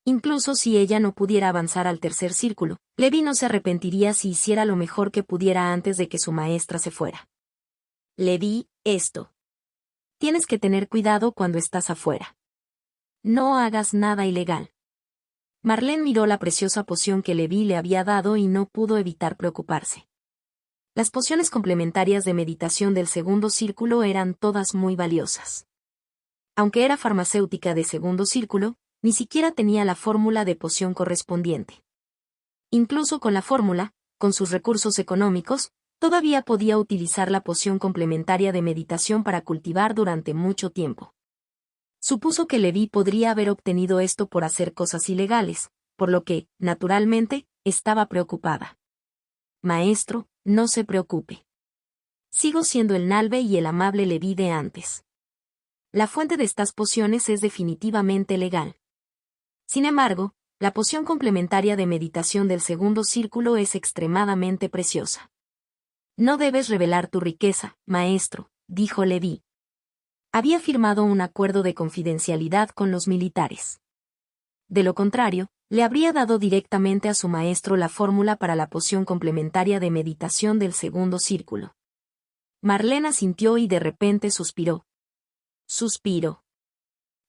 Incluso si ella no pudiera avanzar al tercer círculo, Levi no se arrepentiría si hiciera lo mejor que pudiera antes de que su maestra se fuera. Levi, esto. Tienes que tener cuidado cuando estás afuera. No hagas nada ilegal. Marlene miró la preciosa poción que Levi le había dado y no pudo evitar preocuparse. Las pociones complementarias de meditación del segundo círculo eran todas muy valiosas. Aunque era farmacéutica de segundo círculo, ni siquiera tenía la fórmula de poción correspondiente. Incluso con la fórmula, con sus recursos económicos, todavía podía utilizar la poción complementaria de meditación para cultivar durante mucho tiempo. Supuso que Levi podría haber obtenido esto por hacer cosas ilegales, por lo que, naturalmente, estaba preocupada. Maestro, no se preocupe. Sigo siendo el Nalbe y el amable Levi de antes. La fuente de estas pociones es definitivamente legal. Sin embargo, la poción complementaria de meditación del segundo círculo es extremadamente preciosa. No debes revelar tu riqueza, maestro, dijo Levi. Había firmado un acuerdo de confidencialidad con los militares. De lo contrario, le habría dado directamente a su maestro la fórmula para la poción complementaria de meditación del segundo círculo. Marlene asintió y de repente suspiró. Suspiró.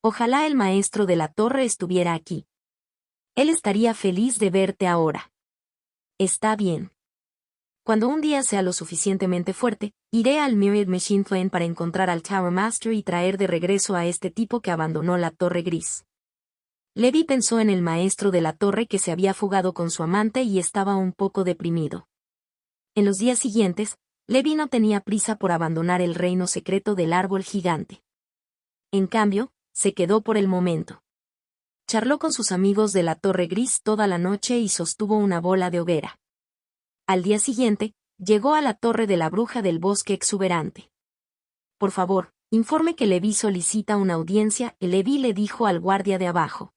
Ojalá el maestro de la torre estuviera aquí. Él estaría feliz de verte ahora. Está bien. Cuando un día sea lo suficientemente fuerte, iré al Mirror Machine Plane para encontrar al Tower Master y traer de regreso a este tipo que abandonó la Torre Gris. Levi pensó en el maestro de la torre que se había fugado con su amante y estaba un poco deprimido. En los días siguientes, Levi no tenía prisa por abandonar el reino secreto del árbol gigante. En cambio, se quedó por el momento. Charló con sus amigos de la Torre Gris toda la noche y sostuvo una bola de hoguera. Al día siguiente, llegó a la torre de la bruja del bosque exuberante. Por favor, informe que Levi solicita una audiencia, Levi le dijo al guardia de abajo.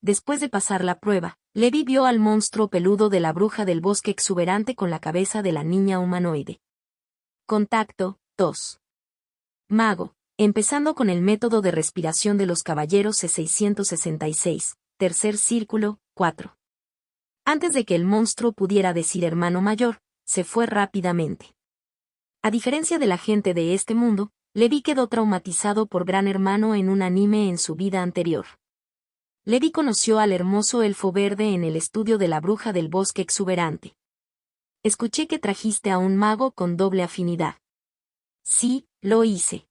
Después de pasar la prueba, Levi vio al monstruo peludo de la bruja del bosque exuberante con la cabeza de la niña humanoide. Contacto 2. Mago, empezando con el método de respiración de los caballeros C666, tercer círculo, 4. Antes de que el monstruo pudiera decir hermano mayor, se fue rápidamente. A diferencia de la gente de este mundo, Levi quedó traumatizado por Gran Hermano en un anime en su vida anterior. Levi conoció al hermoso elfo verde en el estudio de la bruja del bosque exuberante. Escuché que trajiste a un mago con doble afinidad. Sí, lo hice.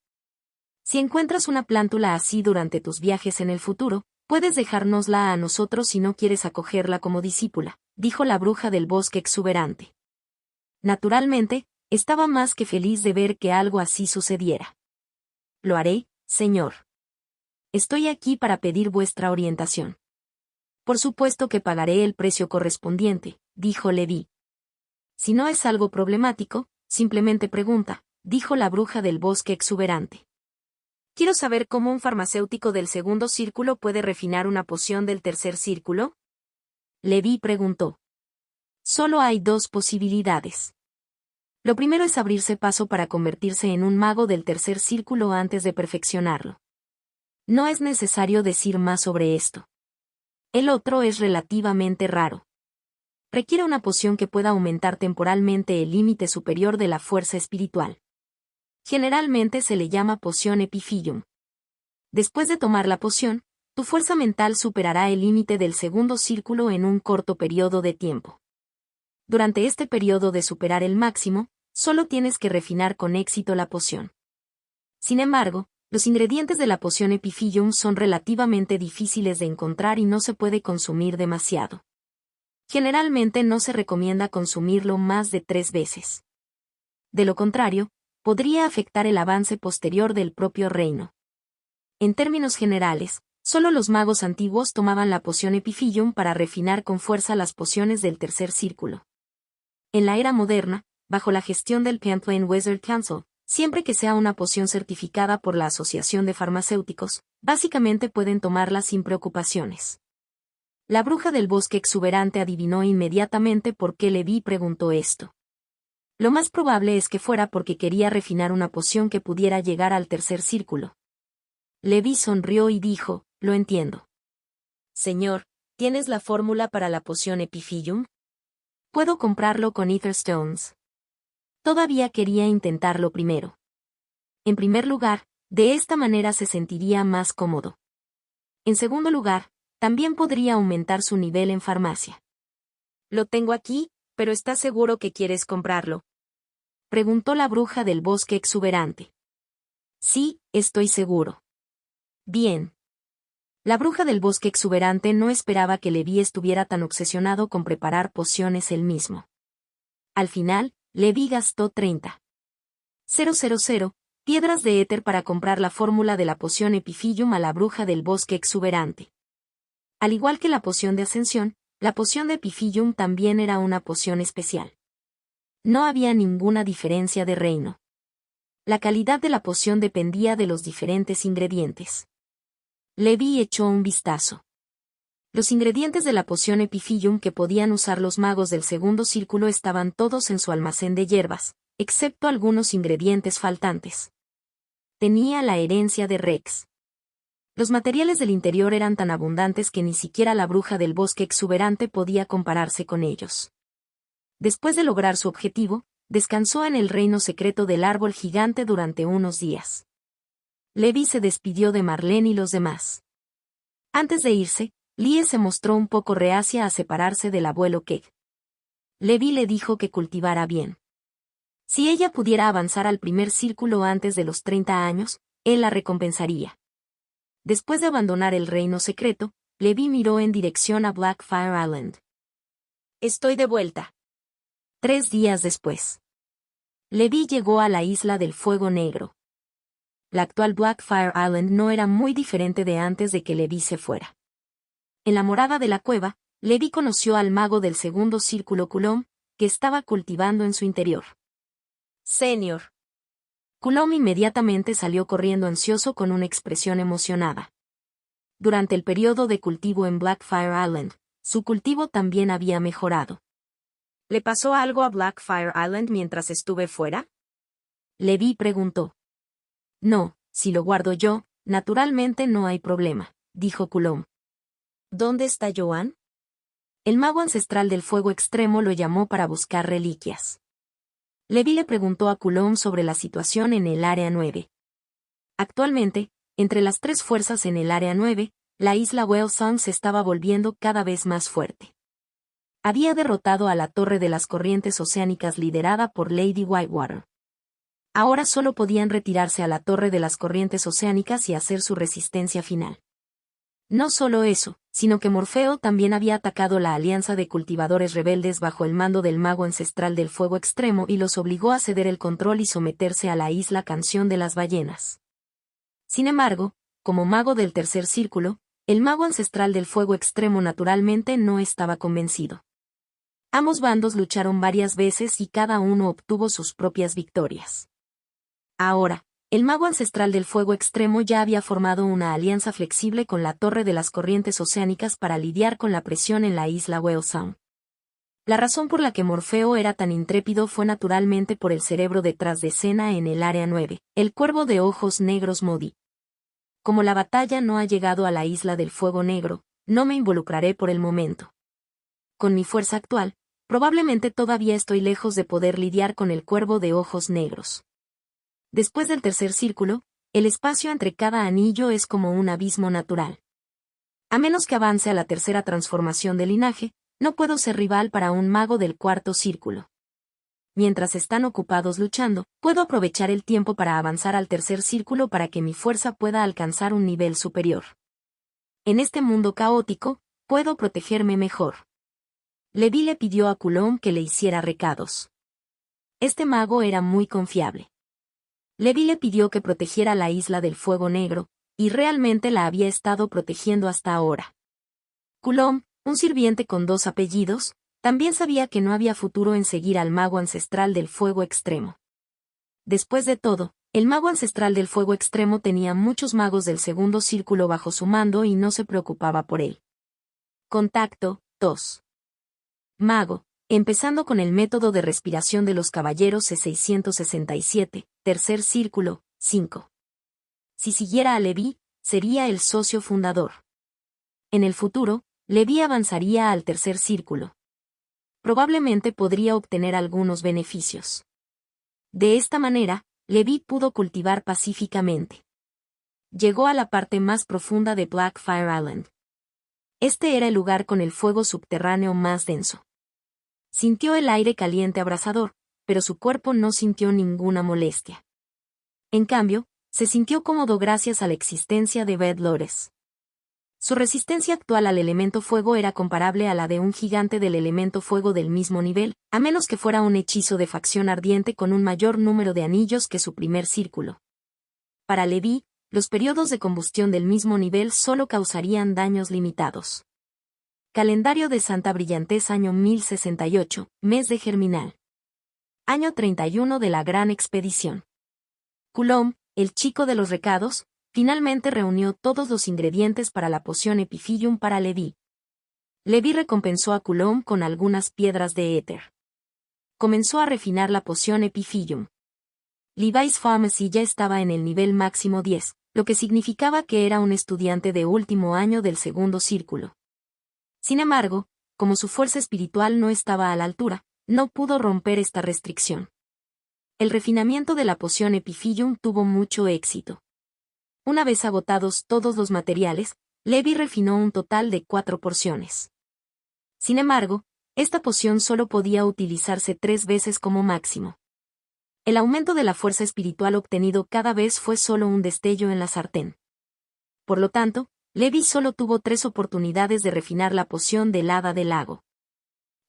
Si encuentras una plántula así durante tus viajes en el futuro, puedes dejárnosla a nosotros si no quieres acogerla como discípula, dijo la bruja del bosque exuberante. Naturalmente, estaba más que feliz de ver que algo así sucediera. Lo haré, señor. Estoy aquí para pedir vuestra orientación. Por supuesto que pagaré el precio correspondiente, dijo Levi. Si no es algo problemático, simplemente pregunta, dijo la bruja del bosque exuberante. Quiero saber cómo un farmacéutico del segundo círculo puede refinar una poción del tercer círculo. Levi preguntó. Solo hay dos posibilidades. Lo primero es abrirse paso para convertirse en un mago del tercer círculo antes de perfeccionarlo. No es necesario decir más sobre esto. El otro es relativamente raro. Requiere una poción que pueda aumentar temporalmente el límite superior de la fuerza espiritual. Generalmente se le llama poción epifilium. Después de tomar la poción, tu fuerza mental superará el límite del segundo círculo en un corto periodo de tiempo. Durante este periodo de superar el máximo, solo tienes que refinar con éxito la poción. Sin embargo, los ingredientes de la poción epifilium son relativamente difíciles de encontrar y no se puede consumir demasiado. Generalmente no se recomienda consumirlo más de 3 veces. De lo contrario, podría afectar el avance posterior del propio reino. En términos generales, solo los magos antiguos tomaban la poción epifilium para refinar con fuerza las pociones del tercer círculo. En la era moderna, bajo la gestión del Pamplin Wizard Council, siempre que sea una poción certificada por la Asociación de Farmacéuticos, básicamente pueden tomarla sin preocupaciones. La bruja del bosque exuberante adivinó inmediatamente por qué Levi preguntó esto. Lo más probable es que fuera porque quería refinar una poción que pudiera llegar al tercer círculo. Levi sonrió y dijo, lo entiendo. Señor, ¿tienes la fórmula para la poción Epiphyllum? Puedo comprarlo con Etherstones. Todavía quería intentarlo primero. En primer lugar, de esta manera se sentiría más cómodo. En segundo lugar, también podría aumentar su nivel en farmacia. Lo tengo aquí, pero ¿estás seguro que quieres comprarlo? Preguntó la bruja del bosque exuberante. Sí, estoy seguro. Bien. La bruja del bosque exuberante no esperaba que Levi estuviera tan obsesionado con preparar pociones él mismo. Al final, Levi gastó 30,000 piedras de éter para comprar la fórmula de la poción Epiphyllum a la bruja del bosque exuberante. Al igual que la poción de ascensión, la poción de Epiphyllum también era una poción especial. No había ninguna diferencia de reino. La calidad de la poción dependía de los diferentes ingredientes. Levi echó un vistazo. Los ingredientes de la poción Epiphyllum que podían usar los magos del segundo círculo estaban todos en su almacén de hierbas, excepto algunos ingredientes faltantes. Tenía la herencia de Rex. Los materiales del interior eran tan abundantes que ni siquiera la bruja del bosque exuberante podía compararse con ellos. Después de lograr su objetivo, descansó en el reino secreto del árbol gigante durante unos días. Levi se despidió de Marlene y los demás. Antes de irse, Lie se mostró un poco reacia a separarse del abuelo Keg. Levi le dijo que cultivara bien. Si ella pudiera avanzar al primer círculo antes de los 30 años, él la recompensaría. Después de abandonar el reino secreto, Levi miró en dirección a Blackfire Island. Estoy de vuelta. 3 días después. Levi llegó a la isla del Fuego Negro. La actual Blackfire Island no era muy diferente de antes de que Levi se fuera. En la morada de la cueva, Levi conoció al mago del segundo círculo Coulomb, que estaba cultivando en su interior. Señor. Coulomb inmediatamente salió corriendo ansioso con una expresión emocionada. Durante el periodo de cultivo en Blackfire Island, su cultivo también había mejorado. ¿Le pasó algo a Blackfire Island mientras estuve fuera? Levi preguntó. No, si lo guardo yo, naturalmente no hay problema, dijo Coulomb. ¿Dónde está Joan? El mago ancestral del fuego extremo lo llamó para buscar reliquias. Levi le preguntó a Coulomb sobre la situación en el Área 9. Actualmente, entre las 3 fuerzas en el Área 9, la isla Whalesong se estaba volviendo cada vez más fuerte. Había derrotado a la Torre de las Corrientes Oceánicas liderada por Lady Whitewater. Ahora solo podían retirarse a la Torre de las Corrientes Oceánicas y hacer su resistencia final. No solo eso, sino que Morfeo también había atacado la alianza de cultivadores rebeldes bajo el mando del mago ancestral del fuego extremo y los obligó a ceder el control y someterse a la isla Canción de las Ballenas. Sin embargo, como mago del tercer círculo, el mago ancestral del fuego extremo naturalmente no estaba convencido. Ambos bandos lucharon varias veces y cada uno obtuvo sus propias victorias. Ahora, el mago ancestral del fuego extremo ya había formado una alianza flexible con la Torre de las Corrientes Oceánicas para lidiar con la presión en la isla Whalesong. La razón por la que Morfeo era tan intrépido fue naturalmente por el cerebro detrás de escena en el Área 9, el cuervo de ojos negros Modi. Como la batalla no ha llegado a la isla del fuego negro, no me involucraré por el momento. Con mi fuerza actual, probablemente todavía estoy lejos de poder lidiar con el cuervo de ojos negros. Después del tercer círculo, el espacio entre cada anillo es como un abismo natural. A menos que avance a la tercera transformación de linaje, no puedo ser rival para un mago del cuarto círculo. Mientras están ocupados luchando, puedo aprovechar el tiempo para avanzar al tercer círculo para que mi fuerza pueda alcanzar un nivel superior. En este mundo caótico, puedo protegerme mejor. Levi le pidió a Coulomb que le hiciera recados. Este mago era muy confiable. Levi le pidió que protegiera la isla del fuego negro, y realmente la había estado protegiendo hasta ahora. Coulomb, un sirviente con 2 apellidos, También sabía que no había futuro en seguir al mago ancestral del fuego extremo. Después de todo, el mago ancestral del fuego extremo tenía muchos magos del segundo círculo bajo su mando y no se preocupaba por él. Contacto 2. Mago, empezando con el método de respiración de los caballeros E667, tercer círculo, 5. Si siguiera a Levi, sería el socio fundador. En el futuro, Levi avanzaría al tercer círculo. Probablemente podría obtener algunos beneficios. De esta manera, Levi pudo cultivar pacíficamente. Llegó a la parte más profunda de Blackfire Island. Este era el lugar con el fuego subterráneo más denso. Sintió el aire caliente abrasador, pero su cuerpo no sintió ninguna molestia. En cambio, se sintió cómodo gracias a la existencia de Bed Lores. Su resistencia actual al elemento fuego era comparable a la de un gigante del elemento fuego del mismo nivel, a menos que fuera un hechizo de facción ardiente con un mayor número de anillos que su primer círculo. Para Levi, los periodos de combustión del mismo nivel solo causarían daños limitados. Calendario de Santa Brillantez año 1068, mes de Germinal. Año 31 de la Gran Expedición. Coulomb, el chico de los recados, finalmente reunió todos los ingredientes para la poción Epiphyllum para Levi. Levi recompensó a Coulomb con algunas piedras de éter. Comenzó a refinar la poción Epiphyllum. Levi's Pharmacy ya estaba en el nivel máximo 10, lo que significaba que era un estudiante de último año del segundo círculo. Sin embargo, como su fuerza espiritual no estaba a la altura, no pudo romper esta restricción. El refinamiento de la poción Epiphyllum tuvo mucho éxito. Una vez agotados todos los materiales, Levi refinó un total de 4 porciones. Sin embargo, esta poción solo podía utilizarse 3 veces como máximo. El aumento de la fuerza espiritual obtenido cada vez fue solo un destello en la sartén. Por lo tanto, Levi solo tuvo 3 oportunidades de refinar la poción del Hada del Lago.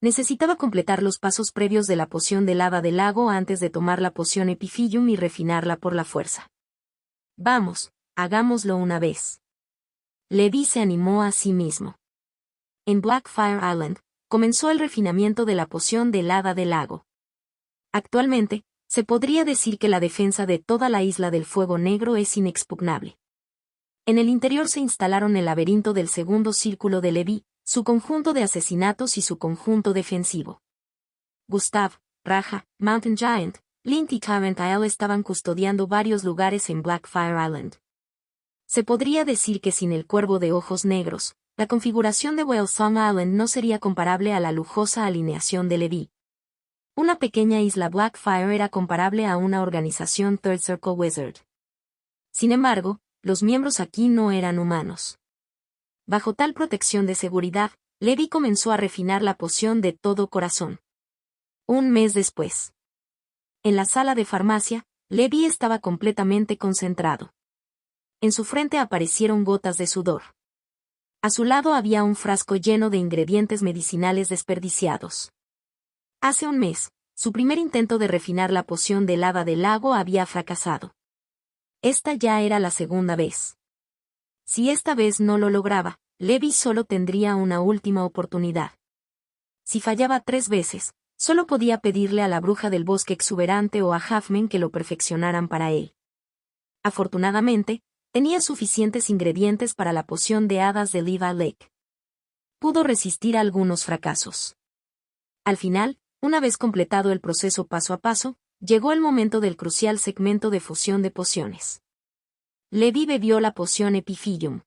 Necesitaba completar los pasos previos de la poción del Hada del Lago antes de tomar la poción Epiphyllum y refinarla por la fuerza. Vamos. Hagámoslo una vez. Levi se animó a sí mismo. En Blackfire Island, comenzó el refinamiento de la poción del Hada del Lago. Actualmente, se podría decir que la defensa de toda la isla del Fuego Negro es inexpugnable. En el interior se instalaron el laberinto del segundo círculo de Levi, su conjunto de asesinatos y su conjunto defensivo. Gustav, Raja, Mountain Giant, Lint y Tyrant Isle estaban custodiando varios lugares en Blackfire Island. Se podría decir que sin el cuervo de ojos negros, la configuración de Whalesong Island no sería comparable a la lujosa alineación de Levi. Una pequeña isla Blackfire era comparable a una organización Third Circle Wizard. Sin embargo, los miembros aquí no eran humanos. Bajo tal protección de seguridad, Levi comenzó a refinar la poción de todo corazón. Un mes después. En la sala de farmacia, Levi estaba completamente concentrado. En su frente aparecieron gotas de sudor. A su lado había un frasco lleno de ingredientes medicinales desperdiciados. Hace un mes, su primer intento de refinar la poción del Hada del Lago había fracasado. Esta ya era la segunda vez. Si esta vez no lo lograba, Levi solo tendría una última oportunidad. Si fallaba 3 veces, solo podía pedirle a la bruja del bosque exuberante o a Halfman que lo perfeccionaran para él. Afortunadamente, tenía suficientes ingredientes para la poción de hadas de Levi Lake. Pudo resistir algunos fracasos. Al final, una vez completado el proceso paso a paso, llegó el momento del crucial segmento de fusión de pociones. Levi bebió la poción Epiphyllum.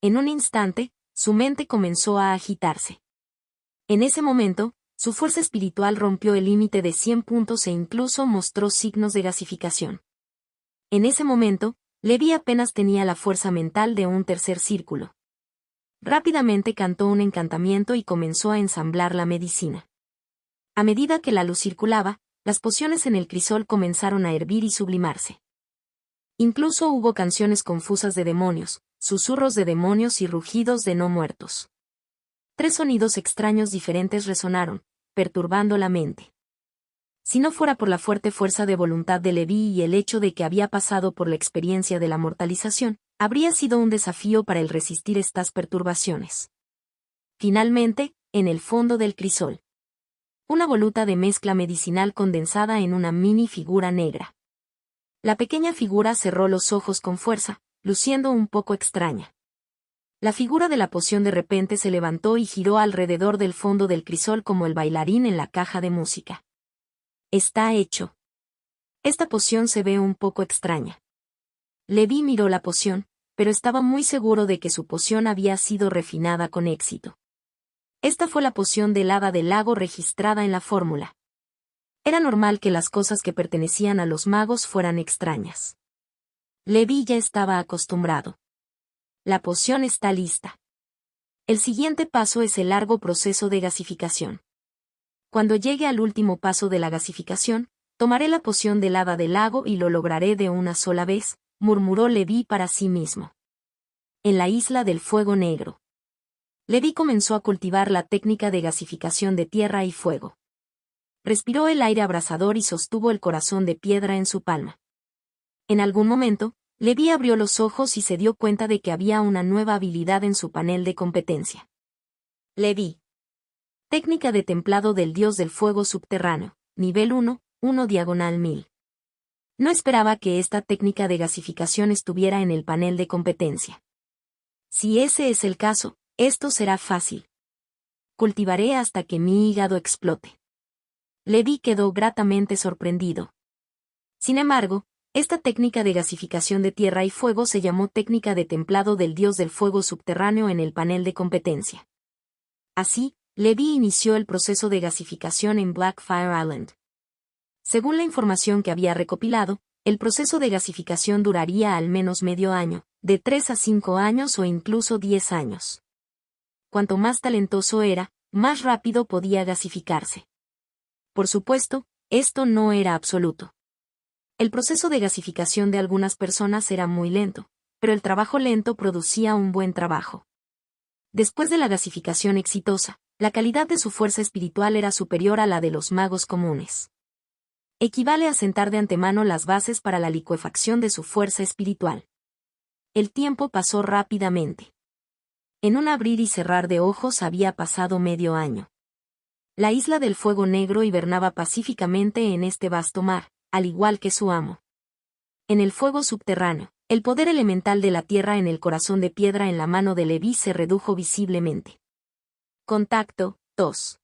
En un instante, su mente comenzó a agitarse. En ese momento, su fuerza espiritual rompió el límite de 100 puntos e incluso mostró signos de gasificación. En ese momento, Levi apenas tenía la fuerza mental de un tercer círculo. Rápidamente cantó un encantamiento y comenzó a ensamblar la medicina. A medida que la luz circulaba, las pociones en el crisol comenzaron a hervir y sublimarse. Incluso hubo canciones confusas de demonios, susurros de demonios y rugidos de no muertos. 3 sonidos extraños diferentes resonaron, perturbando la mente. Si no fuera por la fuerte fuerza de voluntad de Levi y el hecho de que había pasado por la experiencia de la mortalización, habría sido un desafío para él resistir estas perturbaciones. Finalmente, en el fondo del crisol. Una voluta de mezcla medicinal condensada en una mini figura negra. La pequeña figura cerró los ojos con fuerza, luciendo un poco extraña. La figura de la poción de repente se levantó y giró alrededor del fondo del crisol como el bailarín en la caja de música. Está hecho. Esta poción se ve un poco extraña. Levi miró la poción, pero estaba muy seguro de que su poción había sido refinada con éxito. Esta fue la poción del hada del lago registrada en la fórmula. Era normal que las cosas que pertenecían a los magos fueran extrañas. Levi ya estaba acostumbrado. La poción está lista. El siguiente paso es el largo proceso de gasificación. Cuando llegue al último paso de la gasificación, tomaré la poción del hada del lago y lo lograré de una sola vez, murmuró Levi para sí mismo. En la isla del fuego negro. Levi comenzó a cultivar la técnica de gasificación de tierra y fuego. Respiró el aire abrasador y sostuvo el corazón de piedra en su palma. En algún momento, Levi abrió los ojos y se dio cuenta de que había una nueva habilidad en su panel de competencia. Levi. Técnica de templado del dios del fuego subterráneo, nivel 1, 1/1000. No esperaba que esta técnica de gasificación estuviera en el panel de competencia. Si ese es el caso, esto será fácil. Cultivaré hasta que mi hígado explote. Levi quedó gratamente sorprendido. Sin embargo, esta técnica de gasificación de tierra y fuego se llamó técnica de templado del dios del fuego subterráneo en el panel de competencia. Así, Levi inició el proceso de gasificación en Blackfire Island. Según la información que había recopilado, el proceso de gasificación duraría al menos medio año, de 3 a 5 años o incluso 10 años. Cuanto más talentoso era, más rápido podía gasificarse. Por supuesto, esto no era absoluto. El proceso de gasificación de algunas personas era muy lento, pero el trabajo lento producía un buen trabajo. Después de la gasificación exitosa, la calidad de su fuerza espiritual era superior a la de los magos comunes. Equivale a sentar de antemano las bases para la licuefacción de su fuerza espiritual. El tiempo pasó rápidamente. En un abrir y cerrar de ojos había pasado medio año. La isla del fuego negro hibernaba pacíficamente en este vasto mar, al igual que su amo. En el fuego subterráneo, el poder elemental de la tierra en el corazón de piedra en la mano de Levi se redujo visiblemente. Contacto 2.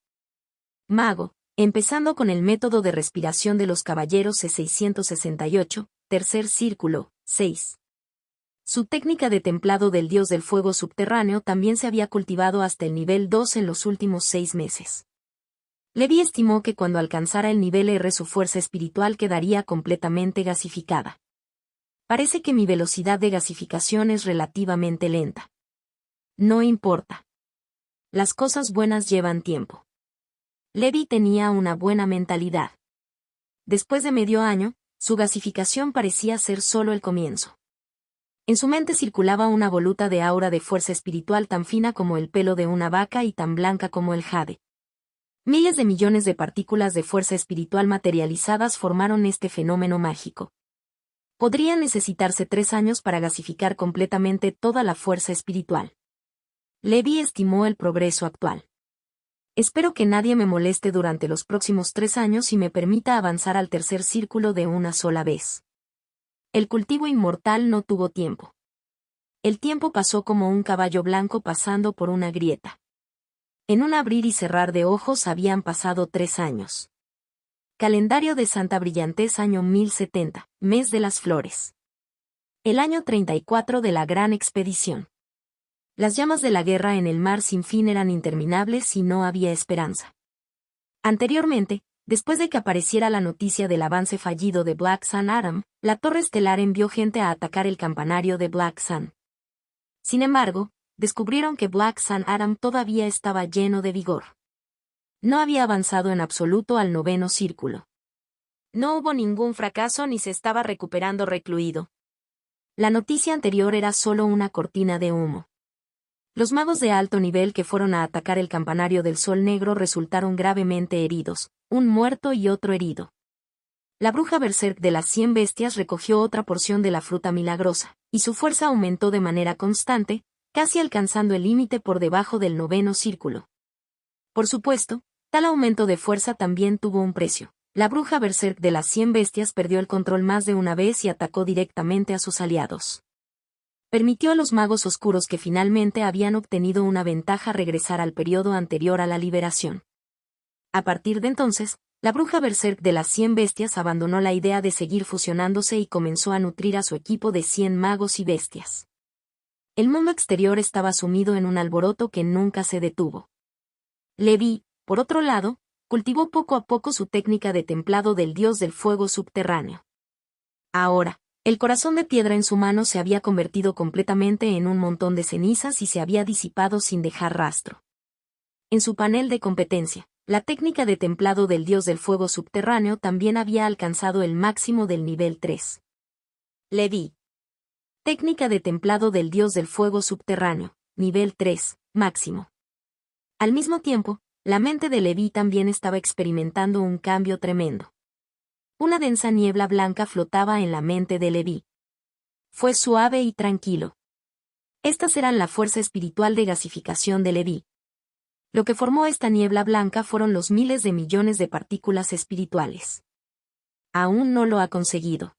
Mago, empezando con el método de respiración de los caballeros C668, tercer círculo, 6. Su técnica de templado del dios del fuego subterráneo también se había cultivado hasta el nivel 2 en los últimos 6 meses. Levi estimó que cuando alcanzara el nivel R su fuerza espiritual quedaría completamente gasificada. Parece que mi velocidad de gasificación es relativamente lenta. No importa. Las cosas buenas llevan tiempo. Levi tenía una buena mentalidad. Después de medio año, su gasificación parecía ser solo el comienzo. En su mente circulaba una voluta de aura de fuerza espiritual tan fina como el pelo de una vaca y tan blanca como el jade. Miles de millones de partículas de fuerza espiritual materializadas formaron este fenómeno mágico. Podría necesitarse 3 años para gasificar completamente toda la fuerza espiritual. Levi estimó el progreso actual. Espero que nadie me moleste durante los próximos 3 años y me permita avanzar al tercer círculo de una sola vez. El cultivo inmortal no tuvo tiempo. El tiempo pasó como un caballo blanco pasando por una grieta. En un abrir y cerrar de ojos habían pasado 3 años. Calendario de Santa Brillantez año 1070, mes de las flores. El año 34 de la gran expedición. Las llamas de la guerra en el mar sin fin eran interminables y no había esperanza. Anteriormente, después de que apareciera la noticia del avance fallido de Black Sun Adam, la Torre Estelar envió gente a atacar el campanario de Black Sun. Sin embargo, descubrieron que Black Sun Adam todavía estaba lleno de vigor. No había avanzado en absoluto al 9º círculo. No hubo ningún fracaso ni se estaba recuperando recluido. La noticia anterior era solo una cortina de humo. Los magos de alto nivel que fueron a atacar el campanario del Sol Negro resultaron gravemente heridos, un muerto y otro herido. La bruja Berserk de las 100 bestias recogió otra porción de la fruta milagrosa, y su fuerza aumentó de manera constante, casi alcanzando el límite por debajo del 9º círculo. Por supuesto, tal aumento de fuerza también tuvo un precio. La bruja Berserk de las 100 bestias perdió el control más de una vez y atacó directamente a sus aliados. Permitió a los magos oscuros que finalmente habían obtenido una ventaja regresar al periodo anterior a la liberación. A partir de entonces, la bruja Berserk de las 100 bestias abandonó la idea de seguir fusionándose y comenzó a nutrir a su equipo de 100 magos y bestias. El mundo exterior estaba sumido en un alboroto que nunca se detuvo. Leví, por otro lado, cultivó poco a poco su técnica de templado del dios del fuego subterráneo. Ahora, el corazón de piedra en su mano se había convertido completamente en un montón de cenizas y se había disipado sin dejar rastro. En su panel de competencia, la técnica de templado del dios del fuego subterráneo también había alcanzado el máximo del nivel 3. Leví. Técnica de templado del dios del fuego subterráneo, nivel 3, máximo. Al mismo tiempo, la mente de Leví también estaba experimentando un cambio tremendo. Una densa niebla blanca flotaba en la mente de Leví. Fue suave y tranquilo. Estas eran la fuerza espiritual de gasificación de Leví. Lo que formó esta niebla blanca fueron los miles de millones de partículas espirituales. Aún no lo ha conseguido.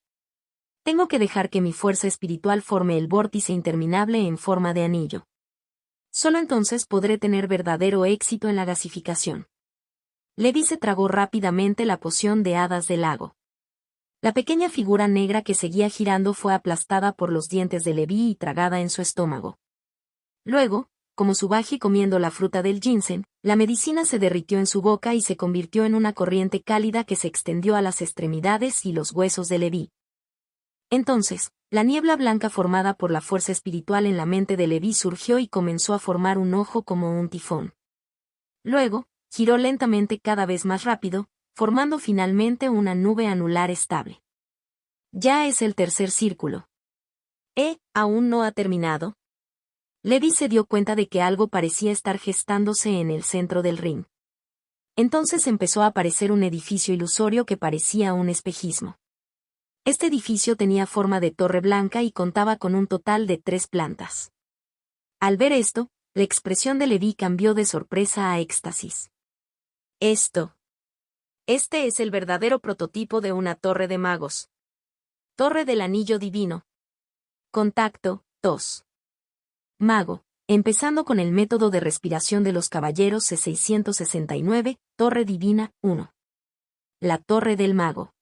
Tengo que dejar que mi fuerza espiritual forme el vórtice interminable en forma de anillo. Solo entonces podré tener verdadero éxito en la gasificación. Leví se tragó rápidamente la poción de hadas del lago. La pequeña figura negra que seguía girando fue aplastada por los dientes de Leví y tragada en su estómago. Luego, como Subaji comiendo la fruta del ginseng, la medicina se derritió en su boca y se convirtió en una corriente cálida que se extendió a las extremidades y los huesos de Leví. Entonces, la niebla blanca formada por la fuerza espiritual en la mente de Leví surgió y comenzó a formar un ojo como un tifón. Luego, giró lentamente cada vez más rápido, formando finalmente una nube anular estable. Ya es el tercer círculo. ¿Aún no ha terminado? Leví se dio cuenta de que algo parecía estar gestándose en el centro del ring. Entonces empezó a aparecer un edificio ilusorio que parecía un espejismo. Este edificio tenía forma de torre blanca y contaba con un total de 3 plantas. Al ver esto, la expresión de Leví cambió de sorpresa a éxtasis. Este es el verdadero prototipo de una torre de magos. Torre del Anillo Divino. Contacto, 2. Mago, empezando con el método de respiración de los caballeros C669, Torre Divina, 1. La Torre del Mago.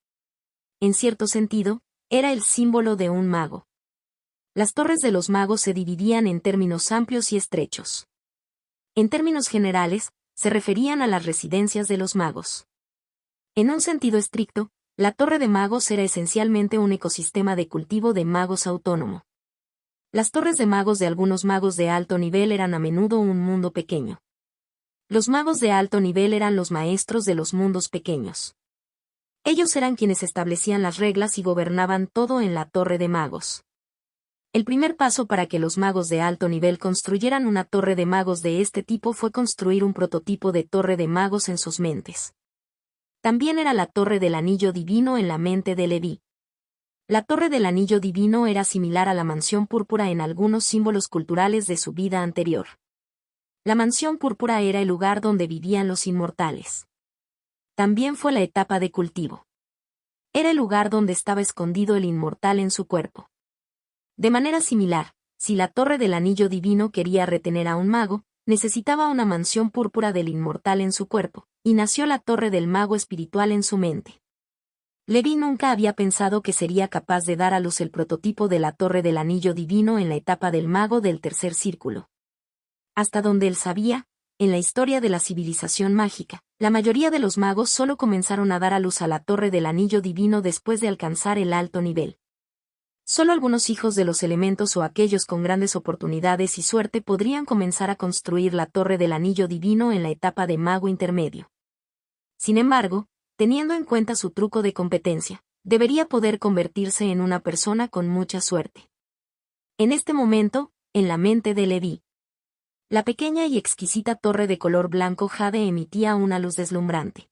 En cierto sentido, era el símbolo de un mago. Las torres de los magos se dividían en términos amplios y estrechos. En términos generales, se referían a las residencias de los magos. En un sentido estricto, la torre de magos era esencialmente un ecosistema de cultivo de magos autónomo. Las torres de magos de algunos magos de alto nivel eran a menudo un mundo pequeño. Los magos de alto nivel eran los maestros de los mundos pequeños. Ellos eran quienes establecían las reglas y gobernaban todo en la torre de magos. El primer paso para que los magos de alto nivel construyeran una torre de magos de este tipo fue construir un prototipo de torre de magos en sus mentes. También era la torre del anillo divino en la mente de Leví. La torre del anillo divino era similar a la mansión púrpura en algunos símbolos culturales de su vida anterior. La mansión púrpura era el lugar donde vivían los inmortales. También fue la etapa de cultivo. Era el lugar donde estaba escondido el inmortal en su cuerpo. De manera similar, si la torre del anillo divino quería retener a un mago, necesitaba una mansión púrpura del inmortal en su cuerpo, y nació la torre del mago espiritual en su mente. Leví nunca había pensado que sería capaz de dar a luz el prototipo de la torre del anillo divino en la etapa del mago del tercer círculo. Hasta donde él sabía, en la historia de la civilización mágica, la mayoría de los magos solo comenzaron a dar a luz a la torre del anillo divino después de alcanzar el alto nivel. Solo algunos hijos de los elementos o aquellos con grandes oportunidades y suerte podrían comenzar a construir la torre del anillo divino en la etapa de mago intermedio. Sin embargo, teniendo en cuenta su truco de competencia, debería poder convertirse en una persona con mucha suerte. En este momento, en la mente de Leví, la pequeña y exquisita torre de color blanco jade emitía una luz deslumbrante.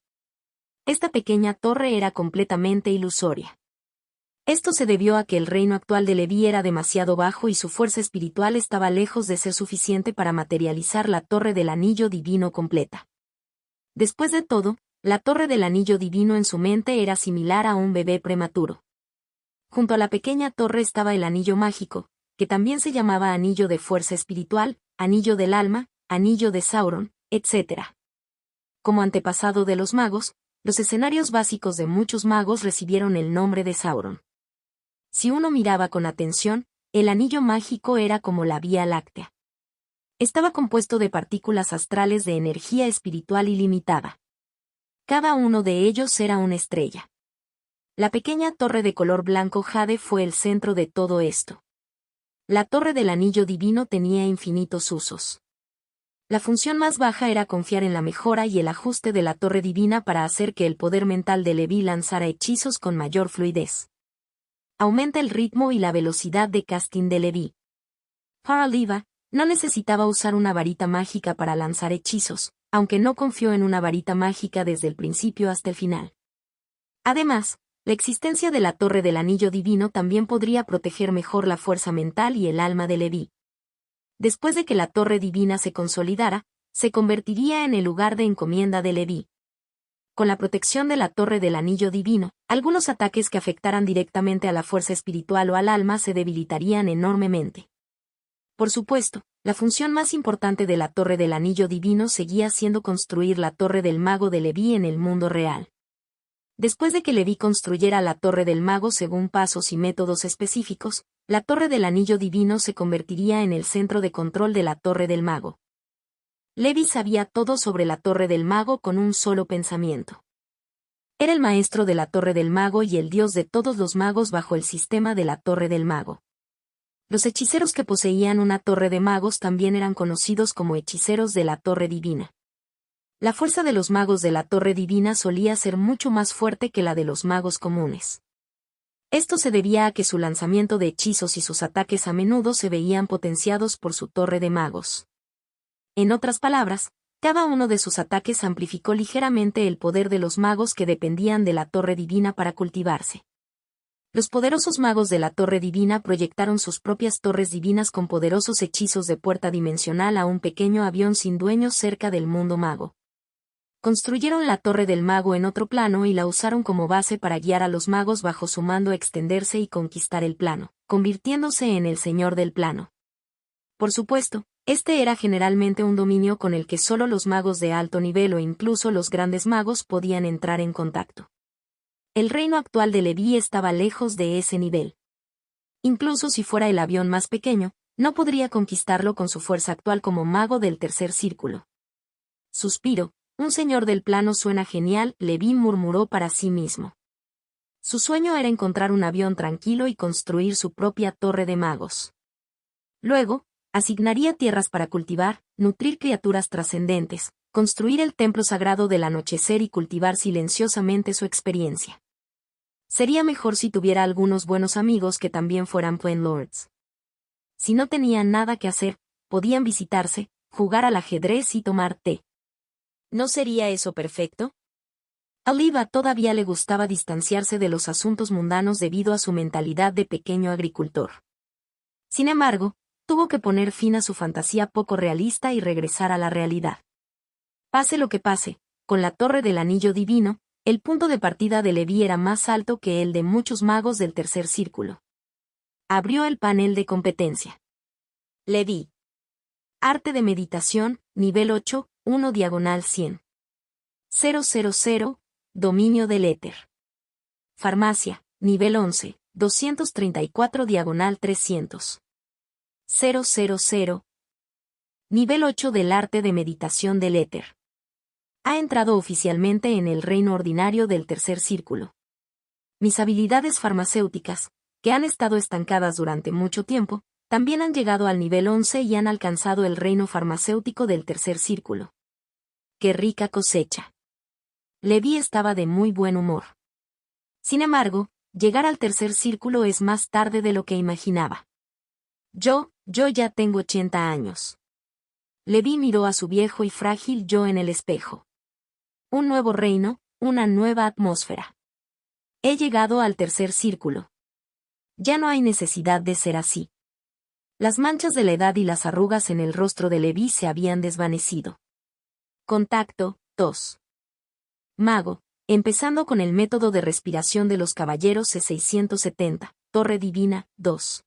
Esta pequeña torre era completamente ilusoria. Esto se debió a que el reino actual de Leví era demasiado bajo y su fuerza espiritual estaba lejos de ser suficiente para materializar la torre del anillo divino completa. Después de todo, la torre del anillo divino en su mente era similar a un bebé prematuro. Junto a la pequeña torre estaba el anillo mágico, que también se llamaba anillo de fuerza espiritual, anillo del alma, anillo de Sauron, etc. Como antepasado de los magos, los escenarios básicos de muchos magos recibieron el nombre de Sauron. Si uno miraba con atención, el anillo mágico era como la Vía Láctea. Estaba compuesto de partículas astrales de energía espiritual ilimitada. Cada uno de ellos era una estrella. La pequeña torre de color blanco jade fue el centro de todo esto. La torre del anillo divino tenía infinitos usos. La función más baja era confiar en la mejora y el ajuste de la torre divina para hacer que el poder mental de Levi lanzara hechizos con mayor fluidez. Aumenta el ritmo y la velocidad de casting de Levi. Paraliva no necesitaba usar una varita mágica para lanzar hechizos, aunque no confió en una varita mágica desde el principio hasta el final. Además, la existencia de la torre del anillo divino también podría proteger mejor la fuerza mental y el alma de Levi. Después de que la torre divina se consolidara, se convertiría en el lugar de encomienda de Levi. Con la protección de la torre del anillo divino, algunos ataques que afectaran directamente a la fuerza espiritual o al alma se debilitarían enormemente. Por supuesto, la función más importante de la torre del anillo divino seguía siendo construir la torre del mago de Levi en el mundo real. Después de que Levi construyera la torre del mago según pasos y métodos específicos, la torre del anillo divino se convertiría en el centro de control de la torre del mago. Levi sabía todo sobre la torre del mago con un solo pensamiento. Era el maestro de la torre del mago y el dios de todos los magos bajo el sistema de la torre del mago. Los hechiceros que poseían una torre de magos también eran conocidos como hechiceros de la torre divina. La fuerza de los magos de la torre divina solía ser mucho más fuerte que la de los magos comunes. Esto se debía a que su lanzamiento de hechizos y sus ataques a menudo se veían potenciados por su torre de magos. En otras palabras, cada uno de sus ataques amplificó ligeramente el poder de los magos que dependían de la torre divina para cultivarse. Los poderosos magos de la torre divina proyectaron sus propias torres divinas con poderosos hechizos de puerta dimensional a un pequeño avión sin dueño cerca del mundo mago. Construyeron la torre del mago en otro plano y la usaron como base para guiar a los magos bajo su mando a extenderse y conquistar el plano, convirtiéndose en el señor del plano. Por supuesto, este era generalmente un dominio con el que solo los magos de alto nivel o incluso los grandes magos podían entrar en contacto. El reino actual de Levi estaba lejos de ese nivel. Incluso si fuera el avión más pequeño, no podría conquistarlo con su fuerza actual como mago del tercer círculo. Suspiro. Un señor del plano suena genial, Levi murmuró para sí mismo. Su sueño era encontrar un avión tranquilo y construir su propia torre de magos. Luego, asignaría tierras para cultivar, nutrir criaturas trascendentes, construir el templo sagrado del anochecer y cultivar silenciosamente su experiencia. Sería mejor si tuviera algunos buenos amigos que también fueran Plain Lords. Si no tenían nada que hacer, podían visitarse, jugar al ajedrez y tomar té. ¿No sería eso perfecto? A Oliva todavía le gustaba distanciarse de los asuntos mundanos debido a su mentalidad de pequeño agricultor. Sin embargo, tuvo que poner fin a su fantasía poco realista y regresar a la realidad. Pase lo que pase, con la torre del anillo divino, el punto de partida de Levi era más alto que el de muchos magos del tercer círculo. Abrió el panel de competencia. Levi. Arte de meditación, nivel 8, 1 diagonal 100. 000, dominio del éter. Farmacia, nivel 11, 234 diagonal 300. 000. Nivel 8 del arte de meditación del éter. Ha entrado oficialmente en el reino ordinario del tercer círculo. Mis habilidades farmacéuticas, que han estado estancadas durante mucho tiempo, también han llegado al nivel 11 y han alcanzado el reino farmacéutico del tercer círculo. ¡Qué rica cosecha! Levi estaba de muy buen humor. Sin embargo, llegar al tercer círculo es más tarde de lo que imaginaba. Yo ya tengo 80 años. Levi miró a su viejo y frágil yo en el espejo. Un nuevo reino, una nueva atmósfera. He llegado al tercer círculo. Ya no hay necesidad de ser así. Las manchas de la edad y las arrugas en el rostro de Levi se habían desvanecido. Contacto, tos. mago, empezando con el método de respiración de los caballeros C670, Torre Divina, 2.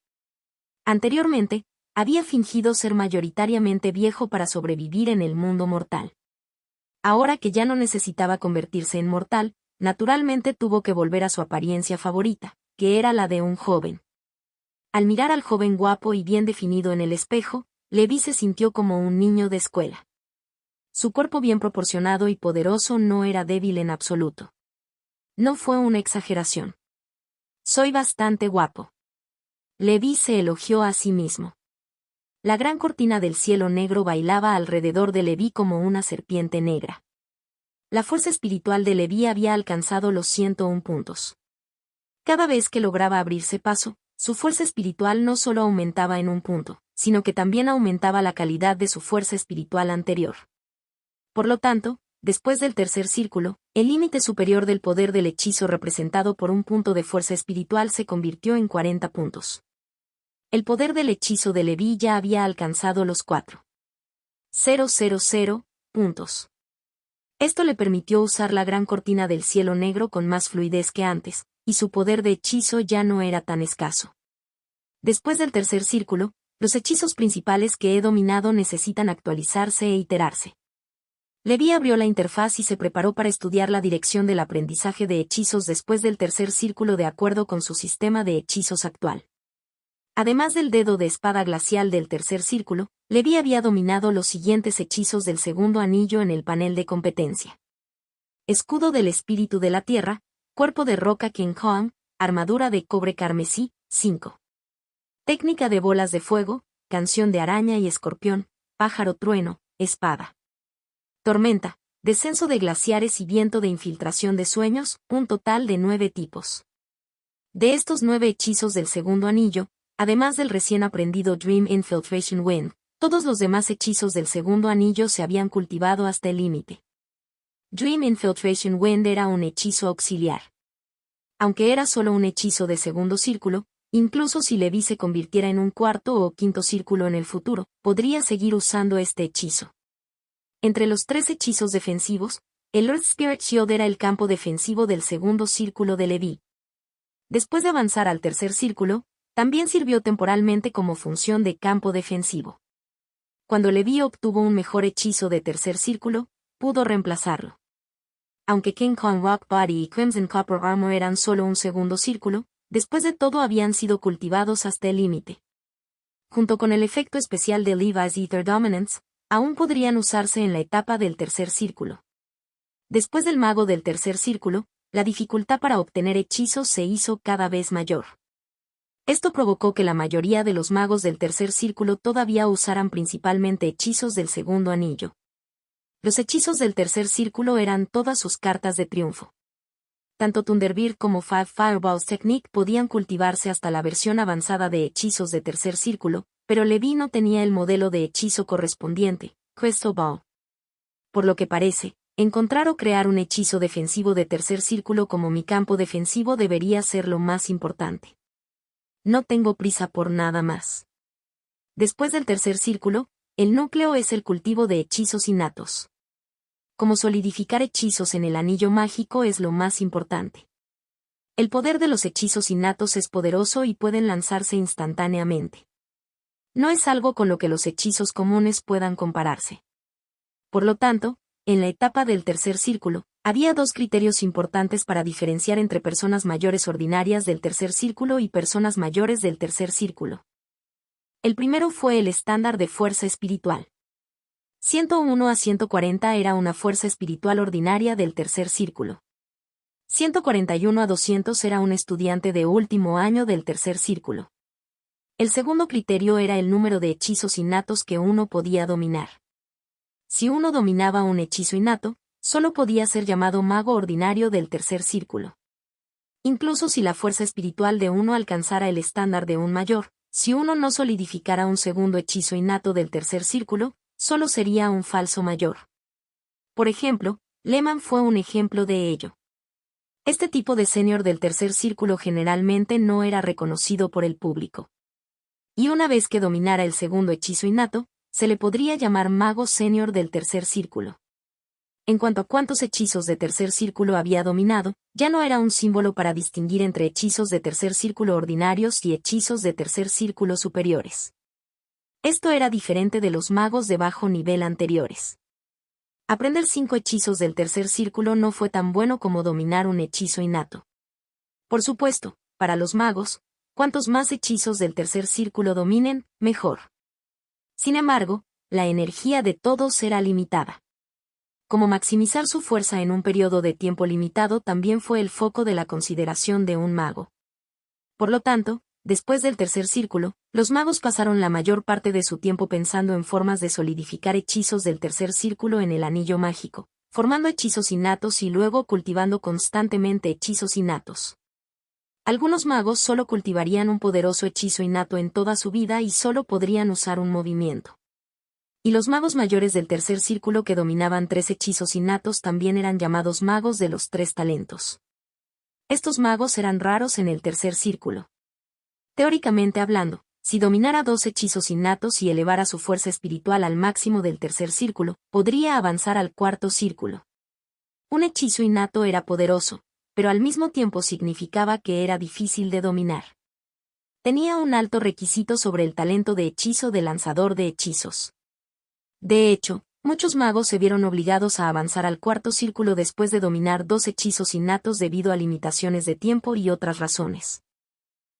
Anteriormente, había fingido ser mayoritariamente viejo para sobrevivir en el mundo mortal. Ahora que ya no necesitaba convertirse en mortal, naturalmente tuvo que volver a su apariencia favorita, que era la de un joven. Al mirar al joven guapo y bien definido en el espejo, Levi se sintió como un niño de escuela. Su cuerpo bien proporcionado y poderoso no era débil en absoluto. No fue una exageración. Soy bastante guapo. Levi se elogió a sí mismo. La gran cortina del cielo negro bailaba alrededor de Levi como una serpiente negra. La fuerza espiritual de Levi había alcanzado los 101 puntos. Cada vez que lograba abrirse paso, su fuerza espiritual no solo aumentaba en un punto, sino que también aumentaba la calidad de su fuerza espiritual anterior. Por lo tanto, después del tercer círculo, el límite superior del poder del hechizo representado por un punto de fuerza espiritual se convirtió en 40 puntos. El poder del hechizo de Levi ya había alcanzado los 4,000 puntos. Esto le permitió usar la gran cortina del cielo negro con más fluidez que antes, y su poder de hechizo ya no era tan escaso. Después del tercer círculo, los hechizos principales que he dominado necesitan actualizarse e iterarse. Levi abrió la interfaz y se preparó para estudiar la dirección del aprendizaje de hechizos después del tercer círculo de acuerdo con su sistema de hechizos actual. Además del dedo de espada glacial del tercer círculo, Levi había dominado los siguientes hechizos del segundo anillo en el panel de competencia. Escudo del espíritu de la tierra, cuerpo de roca King Kong, armadura de cobre carmesí, 5. Técnica de bolas de fuego, canción de araña y escorpión, pájaro trueno, espada. Tormenta, descenso de glaciares y viento de infiltración de sueños, un total de 9 tipos. De estos 9 hechizos del segundo anillo, además del recién aprendido Dream Infiltration Wind, todos los demás hechizos del segundo anillo se habían cultivado hasta el límite. Dream Infiltration Wind era un hechizo auxiliar. Aunque era solo un hechizo de segundo círculo, incluso si Levi se convirtiera en un cuarto o quinto círculo en el futuro, podría seguir usando este hechizo. Entre los 3 hechizos defensivos, el Earth Spirit Shield era el campo defensivo del segundo círculo de Levi. Después de avanzar al tercer círculo, también sirvió temporalmente como función de campo defensivo. Cuando Levi obtuvo un mejor hechizo de tercer círculo, pudo reemplazarlo. Aunque King Kong Rock Body y Crimson Copper Armor eran solo un segundo círculo, después de todo habían sido cultivados hasta el límite. Junto con el efecto especial de Levi's Ether Dominance, aún podrían usarse en la etapa del tercer círculo. Después del mago del tercer círculo, la dificultad para obtener hechizos se hizo cada vez mayor. Esto provocó que la mayoría de los magos del tercer círculo todavía usaran principalmente hechizos del segundo anillo. Los hechizos del tercer círculo eran todas sus cartas de triunfo. Tanto Thunderbird como Five Fireballs Technique podían cultivarse hasta la versión avanzada de hechizos de tercer círculo, pero Levi no tenía el modelo de hechizo correspondiente, Crystal Ball. Por lo que parece, encontrar o crear un hechizo defensivo de tercer círculo como mi campo defensivo debería ser lo más importante. No tengo prisa por nada más. Después del tercer círculo, el núcleo es el cultivo de hechizos innatos. Como solidificar hechizos en el anillo mágico es lo más importante. El poder de los hechizos innatos es poderoso y pueden lanzarse instantáneamente. No es algo con lo que los hechizos comunes puedan compararse. Por lo tanto, en la etapa del tercer círculo, había 2 criterios importantes para diferenciar entre personas mayores ordinarias del tercer círculo y personas mayores del tercer círculo. El primero fue el estándar de fuerza espiritual. 101 a 140 era una fuerza espiritual ordinaria del tercer círculo. 141 a 200 era un estudiante de último año del tercer círculo. El segundo criterio era el número de hechizos innatos que uno podía dominar. Si uno dominaba un hechizo innato, solo podía ser llamado mago ordinario del tercer círculo. Incluso si la fuerza espiritual de uno alcanzara el estándar de un mayor, si uno no solidificara un segundo hechizo innato del tercer círculo, solo sería un falso mayor. Por ejemplo, Lehman fue un ejemplo de ello. Este tipo de senior del tercer círculo generalmente no era reconocido por el público. Y una vez que dominara el segundo hechizo innato, se le podría llamar mago senior del tercer círculo. En cuanto a cuántos hechizos de tercer círculo había dominado, ya no era un símbolo para distinguir entre hechizos de tercer círculo ordinarios y hechizos de tercer círculo superiores. Esto era diferente de los magos de bajo nivel anteriores. Aprender 5 hechizos del tercer círculo no fue tan bueno como dominar un hechizo innato. Por supuesto, para los magos, cuantos más hechizos del tercer círculo dominen, mejor. Sin embargo, la energía de todos era limitada. Como maximizar su fuerza en un periodo de tiempo limitado también fue el foco de la consideración de un mago. Por lo tanto, después del tercer círculo, los magos pasaron la mayor parte de su tiempo pensando en formas de solidificar hechizos del tercer círculo en el anillo mágico, formando hechizos innatos y luego cultivando constantemente hechizos innatos. Algunos magos solo cultivarían un poderoso hechizo innato en toda su vida y solo podrían usar un movimiento. Y los magos mayores del tercer círculo que dominaban 3 hechizos innatos también eran llamados magos de los 3 talentos. Estos magos eran raros en el tercer círculo. Teóricamente hablando, si dominara 2 hechizos innatos y elevara su fuerza espiritual al máximo del tercer círculo, podría avanzar al cuarto círculo. Un hechizo innato era poderoso, pero al mismo tiempo significaba que era difícil de dominar. Tenía un alto requisito sobre el talento de hechizo del lanzador de hechizos. De hecho, muchos magos se vieron obligados a avanzar al cuarto círculo después de dominar 2 hechizos innatos debido a limitaciones de tiempo y otras razones.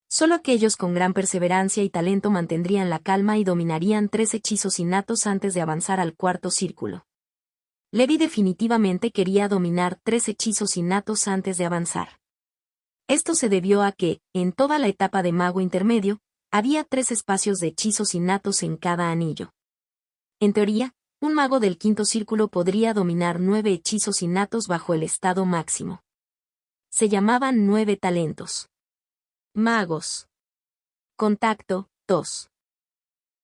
Solo aquellos con gran perseverancia y talento mantendrían la calma y dominarían 3 hechizos innatos antes de avanzar al cuarto círculo. Levi definitivamente quería dominar 3 hechizos innatos antes de avanzar. Esto se debió a que, en toda la etapa de mago intermedio, había 3 espacios de hechizos innatos en cada anillo. En teoría, un mago del quinto círculo podría dominar 9 hechizos innatos bajo el estado máximo. Se llamaban 9 talentos. Magos. Contacto, 2.